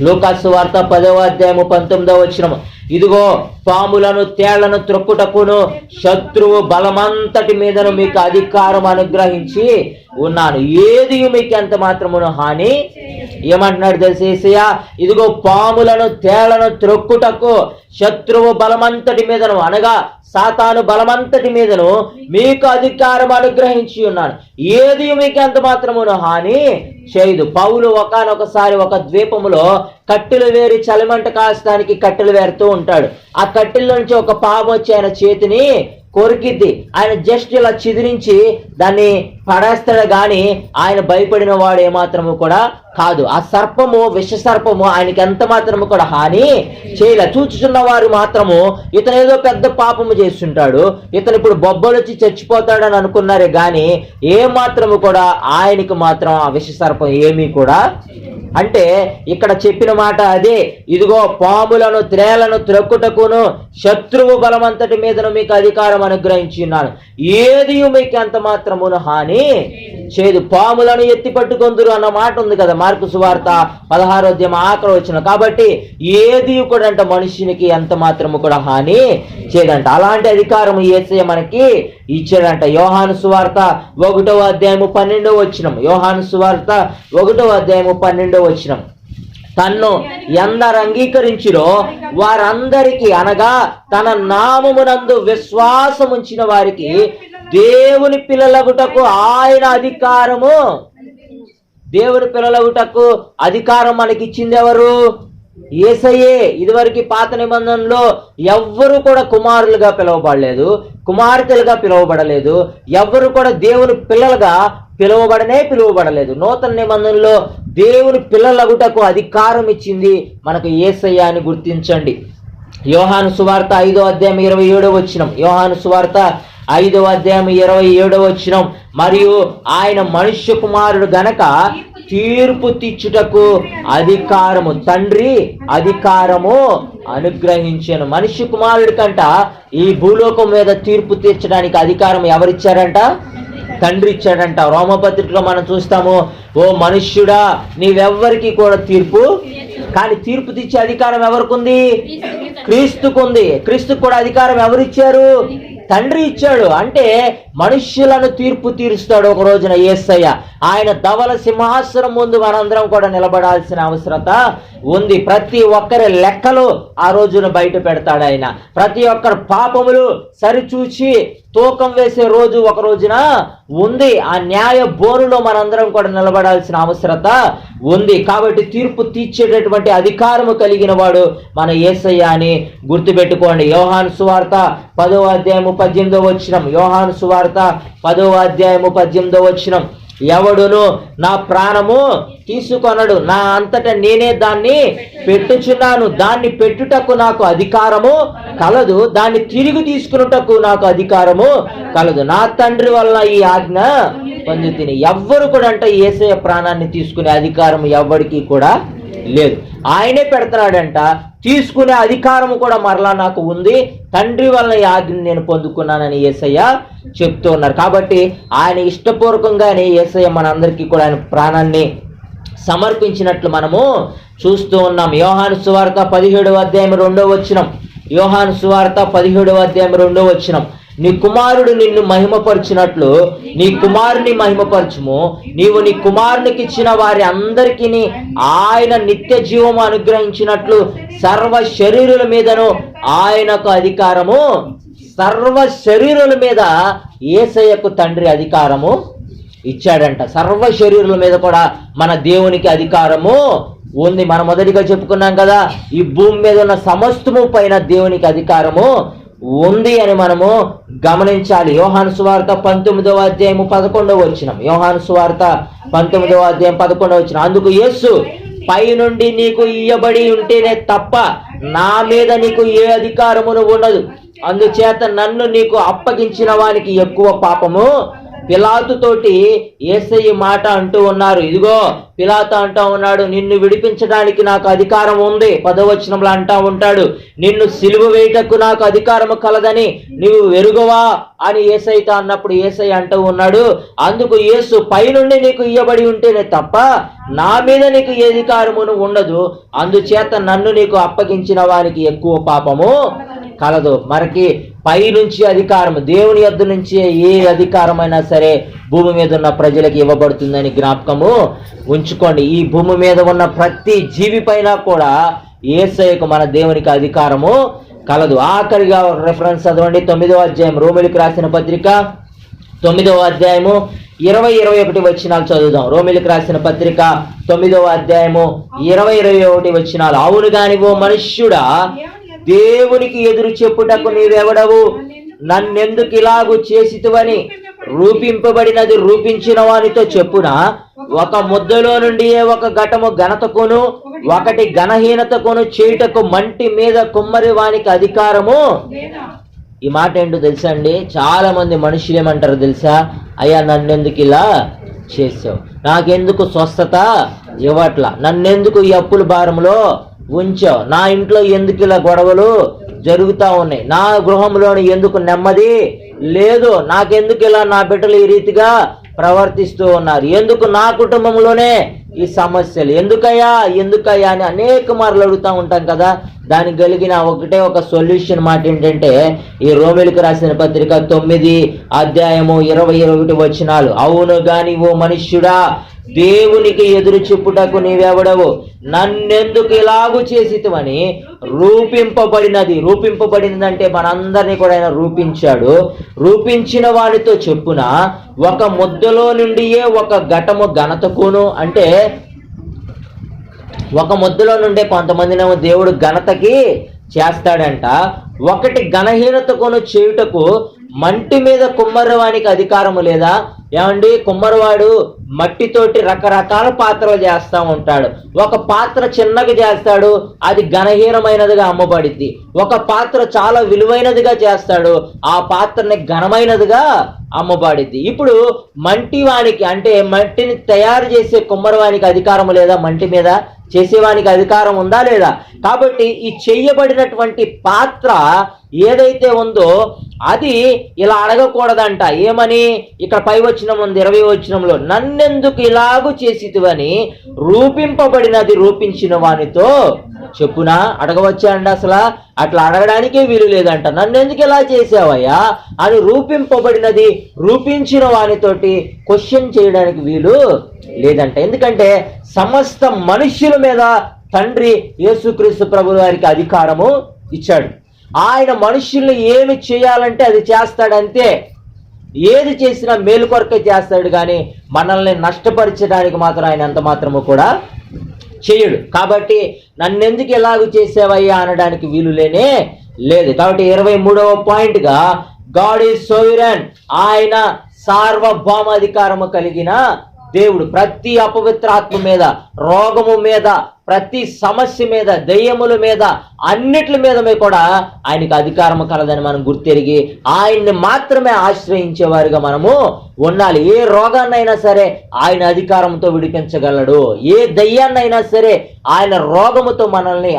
[SPEAKER 1] లూకాసు వార్త 10వ అధ్యాయము 19వ వచనం. ఇదిగో పాములను, తేళ్లను త్రొక్కుటకును శత్రువు బలమంతటి మీదను మీకు అధికారం అనుగ్రహించి ఉన్నాను. ఏది మీకు ఎంత మాత్రమును హాని. ఏమంటున్నాడు తెలిసి యేసయ్య? ఇదిగో పాములను, తేళ్లను త్రొక్కుటకు శత్రువు బలమంతటి మీదను, అనగా సాతాను బలమంతటి మీదను మీకు అధికారం అనుగ్రహించి ఉన్నాను. ఏది మీకు ఎంత మాత్రమును హాని చేయదు. పౌలు ఒకానొకసారి ఒక ద్వీపములో కట్టెలు వేరి చలిమంట కాస్తానికి కట్టెలు వేరుతూ ఉంటాడు. ఆ కట్టెల నుంచి ఒక పాము వచ్చి ఆయన చేతిని కొరికిద్ది. ఆయన జస్ట్ ఇలా చిదిరించి దాన్ని పడేస్తాడు గాని ఆయన భయపడిన వాడు ఏమాత్రము కూడా కాదు. ఆ సర్పము, విష సర్పము ఆయనకి ఎంత మాత్రము కూడా హాని చేయలే. చూచుచున్న వారు మాత్రము ఇతను ఏదో పెద్ద పాపము చేస్తుంటాడు, ఇతను ఇప్పుడు బొబ్బలు వచ్చి చచ్చిపోతాడని అనుకున్నారే గాని ఏ మాత్రము కూడా ఆయనకు మాత్రం ఆ విష సర్పం ఏమీ కూడా. అంటే ఇక్కడ చెప్పిన మాట అదే. ఇదిగో పాములను, త్రేలను త్రొక్కుటకును శత్రువు బలమంతటి మీదను మీకు అధికారం అనుగ్రహించి ఉన్నాను. ఏది మీకు ఎంత మాత్రమును హాని చేయదు. పాములను ఎత్తి పట్టుకొందురు అన్న మాట ఉంది కదా మార్కు సువార్త 16వ అధ్యాయం 6వ వచనం. కాబట్టి ఏది కూడా అంటే మనుషునికి ఎంత మాత్రము కూడా హాని చేయదంట. అలాంటి అధికారం యేసయ్య మనకి ఇచ్చాడంట. యోహాను సువార్త 1వ అధ్యాయము 12వ వచనం. యోహాను సువార్త 1వ అధ్యాయము 12వ వచనం. తన్ను ఎందరు అంగీకరించిరో వారందరికీ, అనగా తన నామమునందు విశ్వాసం ఉంచిన వారికి దేవుని పిల్లలగుటకు ఆయన అధికారము, దేవుని పిల్లలగుటకు అధికారం మనకి ఇచ్చింది ఎవరు? యేసయ్యే. ఇదివరకు పాత నిబంధనలో ఎవ్వరు కూడా కుమారులుగా పిలువబడలేదు, కుమార్తెలుగా పిలువబడలేదు, ఎవ్వరు కూడా దేవుని పిల్లలుగా పిలువబడలేదు. నూతన నిబంధనలో దేవుని పిల్లలగుటకు అధికారం ఇచ్చింది మనకు యేసయ్య అని గుర్తించండి. యోహాను సువార్త 5వ అధ్యాయం 27వ వచనం, యోహాను సువార్త 5వ అధ్యాయం 27వ వచనం, మరియు ఆయన మనుష్య కుమారుడు గనక తీర్పు తీర్చుటకు అధికారము, తండ్రి అధికారము అనుగ్రహించాను. మనుష్య కుమారుడి కంట ఈ భూలోకం మీద తీర్పు తీర్చడానికి అధికారం ఎవరిచ్చారంట? తండ్రి ఇచ్చాడంట. రోమపత్రికలో మనం చూస్తాము, ఓ మనుష్యుడా నీవెవ్వరికి కూడా తీర్పు, కానీ తీర్పు తీర్చే అధికారం ఎవరికి ఉంది? క్రీస్తుకుంది. క్రీస్తుకు కూడా అధికారం ఎవరిచ్చారు? తండ్రి ఇచ్చాడు. అంటే మనుష్యులను తీర్పు తీరుస్తాడు ఒక రోజున యేసయ్య. ఆయన ధవల సింహాసనం ముందు మనందరం కూడా నిలబడాల్సిన అవసరత ఉంది. ప్రతి ఒక్కరి లెక్కలు ఆ రోజున బయట పెడతాడు ఆయన. ప్రతి ఒక్కరి పాపములు సరిచూచి తూకం వేసే రోజు ఒక రోజున ఉంది. ఆ న్యాయ బోరులో మనందరం కూడా నిలబడాల్సిన అవసరత ఉంది. కాబట్టి తీర్పు తీర్చేటటువంటి అధికారము కలిగిన వాడు మన యేసయ్య అని గుర్తుపెట్టుకోండి. యోహాను సువార్త 10వ అధ్యాయము 18వ వచనం, యోహాను సువార్త 10వ అధ్యాయము 18వ వచనం, ఎవడును నా ప్రాణము తీసుకొనడు, నా అంతట నేనే దాన్ని పెట్టుచున్నాను, దాన్ని పెట్టుటకు నాకు అధికారము కలదు, దాన్ని తిరిగి తీసుకున్నటకు నాకు అధికారము కలదు, నా తండ్రి వల్ల ఈ ఆజ్ఞ పొందుతిని. ఎవ్వరు కూడా అంటే యేసయ్య ప్రాణాన్ని తీసుకునే అధికారం ఎవ్వడికి కూడా లేదు. ఆయనే పెడతాడంట. తీసుకునే అధికారం కూడా మరలా నాకు ఉంది, తండ్రి వల్ల ఈ ఆజ్ఞను నేను పొందుకున్నానని యేసయ్య చెప్తూ ఉన్నారు. కాబట్టి ఆయన ఇష్టపూర్వకంగానే యేసయ్య మనందరికీ కూడా ఆయన ప్రాణాన్ని సమర్పించినట్లు మనము చూస్తూ ఉన్నాం. యోహాను సువార్త 17వ అధ్యాయం 2వ వచనం, యోహాను సువార్త 17వ అధ్యాయం 2వ వచనం, నీ కుమారుడు నిన్ను మహిమపరిచినట్లు నీ కుమారుని మహిమపరచుము, నీవు నీ కుమారునికి ఇచ్చిన వారి అందరికీ ఆయన నిత్య జీవము అనుగ్రహించినట్లు సర్వ శరీరుల మీదను ఆయనకు అధికారము. సర్వ శరీరుల మీద యేసయ్యకు తండ్రి అధికారము ఇచ్చాడంట. సర్వ శరీరుల మీద కూడా మన దేవునికి అధికారము ఉంది. మనం మొదటిగా చెప్పుకున్నాం కదా, ఈ భూమి మీద ఉన్న సమస్తము పైన దేవునికి అధికారము ఉంది అని మనము గమనించాలి. యోహాను సువార్త 19వ అధ్యాయము 11వ వచనం, యోహాను సువార్త 19వ అధ్యాయం 11వ వచనం, అందుకు యేసు పై నుండి నీకు ఇయ్యబడి ఉంటేనే తప్ప నా మీద నీకు ఏ అధికారమును ఉండదు, అందుచేత నన్ను నీకు అప్పగించిన వానికి ఎక్కువ పాపము. పిలాతు తోటి యేసయ్య మాట అంటూ ఉన్నారు. ఇదిగో పిలాతు అంటూ ఉన్నాడు, నిన్ను విడిపించడానికి నాకు అధికారం ఉంది. 10వ వచనంలో అంటా ఉంటాడు, నిన్ను సిలువ వేయటకు నాకు అధికారము కలదని నీవు వెరుగవా అని యేసయ్యతో అన్నప్పుడు యేసయ్య అంటూ ఉన్నాడు, అందుకు యేసు పైనుండి నీకు ఇయ్యబడి ఉంటేనే తప్ప నా మీద నీకు ఏ అధికారమును ఉండదు, అందుచేత నన్ను నీకు అప్పగించిన వారికి ఎక్కువ పాపము కలదు. మనకి పై నుంచి అధికారం, దేవుని యొద్ద నుంచి ఏ అధికారమైనా సరే భూమి మీద ఉన్న ప్రజలకు ఇవ్వబడుతుందని జ్ఞాపకము ఉంచుకోండి. ఈ భూమి మీద ఉన్న ప్రతి జీవి పైన కూడా యేసయ్యకు మన దేవునికి అధికారము కలదు. ఆఖరిగా రెఫరెన్స్ చదవండి, 9వ అధ్యాయం, రోమిలికి రాసిన పత్రిక 9వ అధ్యాయము 20-21 వచనాలు చదువుదాం. రోమిలికి రాసిన పత్రిక 9వ అధ్యాయము 20-21 వచనాలు, అవును గాని ఓ మనుష్యుడా దేవునికి ఎదురు చెప్పుటకు నీవెవడవు, నన్నెందుకు ఇలాగు చేసితువని రూపింపబడినది రూపించిన వానితో చెప్పునా, ఒక ముద్దలో నుండి ఒక ఘటము ఘనతకును ఒకటి ఘనహీనతకును చేయుటకు మంటి మీద కుమ్మరి వానికి అధికారము. ఈ మాట ఏంటో తెలుసా అండి, చాలా మంది మనుషులు ఏమంటారు తెలుసా, అయ్యా నన్నెందుకు ఇలా చేసావు, నాకెందుకు స్వస్థత ఇవ్వట్లా, నన్నెందుకు ఈ అప్పుల భారంలో ఉంచావు, నా ఇంట్లో ఎందుకు ఇలా గొడవలు జరుగుతూ ఉన్నాయి, నా గృహంలోని ఎందుకు నెమ్మది లేదు, నాకెందుకు ఇలా నా బిడ్డలు ఈ రీతిగా ప్రవర్తిస్తూ ఉన్నారు, ఎందుకు నా కుటుంబంలోనే ఈ సమస్యలు, ఎందుకయ్యా అని అనేక మార్లు అడుగుతూ ఉంటాం కదా. దానికి కలిగిన ఒకటే ఒక సొల్యూషన్ మాట ఏంటంటే, ఈ రోమిలికి రాసిన పత్రిక 9 అధ్యాయము 20-21 వచనాలు, అవును గాని ఓ మనుష్యుడా దేవునికి ఎదురు చెప్పుటకు నీవెవడవు, నన్నెందుకు ఇలాగు చేసితివని రూపింపబడినది. రూపింపబడినదంటే మనందరినీ కూడా ఆయన రూపించాడు. రూపించిన వాడితో చెప్పున ఒక ముద్దలో నుండియే ఒక ఘటము ఘనతకును, అంటే ఒక ముద్దలో నుండే కొంతమందినేమో దేవుడు ఘనతకి చేస్తాడంట. ఒకటి ఘనహీనతకును చేయుటకు మంటి మీద కుమ్మరివానికి అధికారము లేదా? ఏమండి, కుమ్మరివాడు మట్టితోటి రకరకాల పాత్రలు చేస్తూ ఉంటాడు. ఒక పాత్ర చిన్నగా చేస్తాడు, అది ఘనహీనమైనదిగా అమ్మబడిద్ది. ఒక పాత్ర చాలా విలువైనదిగా చేస్తాడు, ఆ పాత్రని ఘనమైనదిగా అమ్మబడిద్ది. ఇప్పుడు మంటివానికి అంటే మట్టిని తయారు చేసే కుమ్మరివానికి అధికారం లేదా? మంటి మీద చేసేవానికి అధికారం ఉందా లేదా? కాబట్టి ఈ చెయ్యబడినటువంటి పాత్ర ఏదైతే ఉందో అది ఇలా అడగకూడదంట. ఏమని? ఇక్కడ పై వచనం ఉంది, 20వ వచనంలో, నన్నెందుకు ఇలాగూ చేసితివని రూపింపబడినది రూపించిన వానితో చెప్పునా? అడగవచ్చా అండి? అసలు అట్లా అడగడానికే వీలు లేదంట. నన్నెందుకు ఇలా చేసావయ్యా అని రూపింపబడినది రూపించిన వానితోటి క్వశ్చన్ చేయడానికి వీలు లేదంట. ఎందుకంటే సమస్త మనుష్యుల మీద తండ్రి యేసుక్రీస్తు ప్రభువు వారికి అధికారము ఇచ్చాడు. ఆయన మనుష్యుల్ని ఏమి చేయాలంటే అది చేస్తాడంతే. ఏది చేసినా మేలు కొరకే చేస్తాడు, కానీ మనల్ని నష్టపరచడానికి మాత్రం ఆయన ఎంత మాత్రము కూడా చేయడు. కాబట్టి నన్నెందుకు ఎలాగూ చేసావయ్యా అనడానికి వీలు లేనే లేదు. కాబట్టి 23వ పాయింట్గా గాడ్ ఈజ్ సోవరెన్, ఆయన సార్వభౌమాధికారము కలిగిన దేవుడు. ప్రతి అపవిత్రాత్మ మీద, రోగము మీద, ప్రతి సమస్య మీద, దయ్యముల మీద, అన్నిటి మీద కూడా ఆయనకు అధికారం కలదని మనం గుర్తెరిగి ఆయన్ని మాత్రమే ఆశ్రయించేవారుగా మనము ఉండాలి. ఏ రోగాన్నైనా సరే ఆయన అధికారంతో విడిపించగలడు. ఏ దయ్యాన్నైనా సరే ఆయన రోగముతో మనల్ని,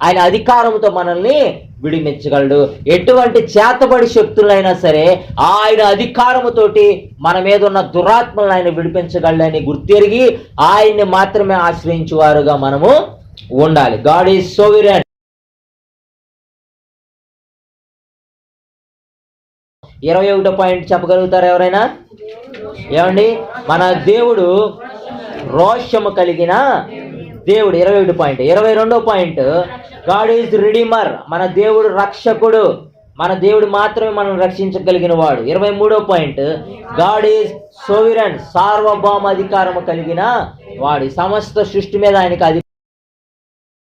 [SPEAKER 1] ఆయన అధికారంతో మనల్ని విడిపించగలడు. ఎటువంటి చేతబడి శక్తులైనా సరే ఆయన అధికారముతోటి మన మీద ఉన్న దురాత్మలను ఆయన విడిపించగలడని గుర్తెరిగి ఆయన్ని మాత్రమే ఆశ్రయించేవారుగా మనము ఉండాలి. God is sovereign. 21వ పాయింట్ చెప్పగలుగుతారా ఎవరైనా? ఏమండి, మన దేవుడు రోషము కలిగిన దేవుడు. 21 పాయింట్. 22వ పాయింట్, గాడ్ ఈజ్ రిడీమర్, మన దేవుడు రక్షకుడు. మన దేవుడు మాత్రమే మనం రక్షించగలిగిన వాడు. 23వ పాయింట్, గాడ్ ఈజ్ సోవరెన్, సార్వభౌమ అధికారము కలిగిన వాడు. సమస్త సృష్టి మీద ఆయనకు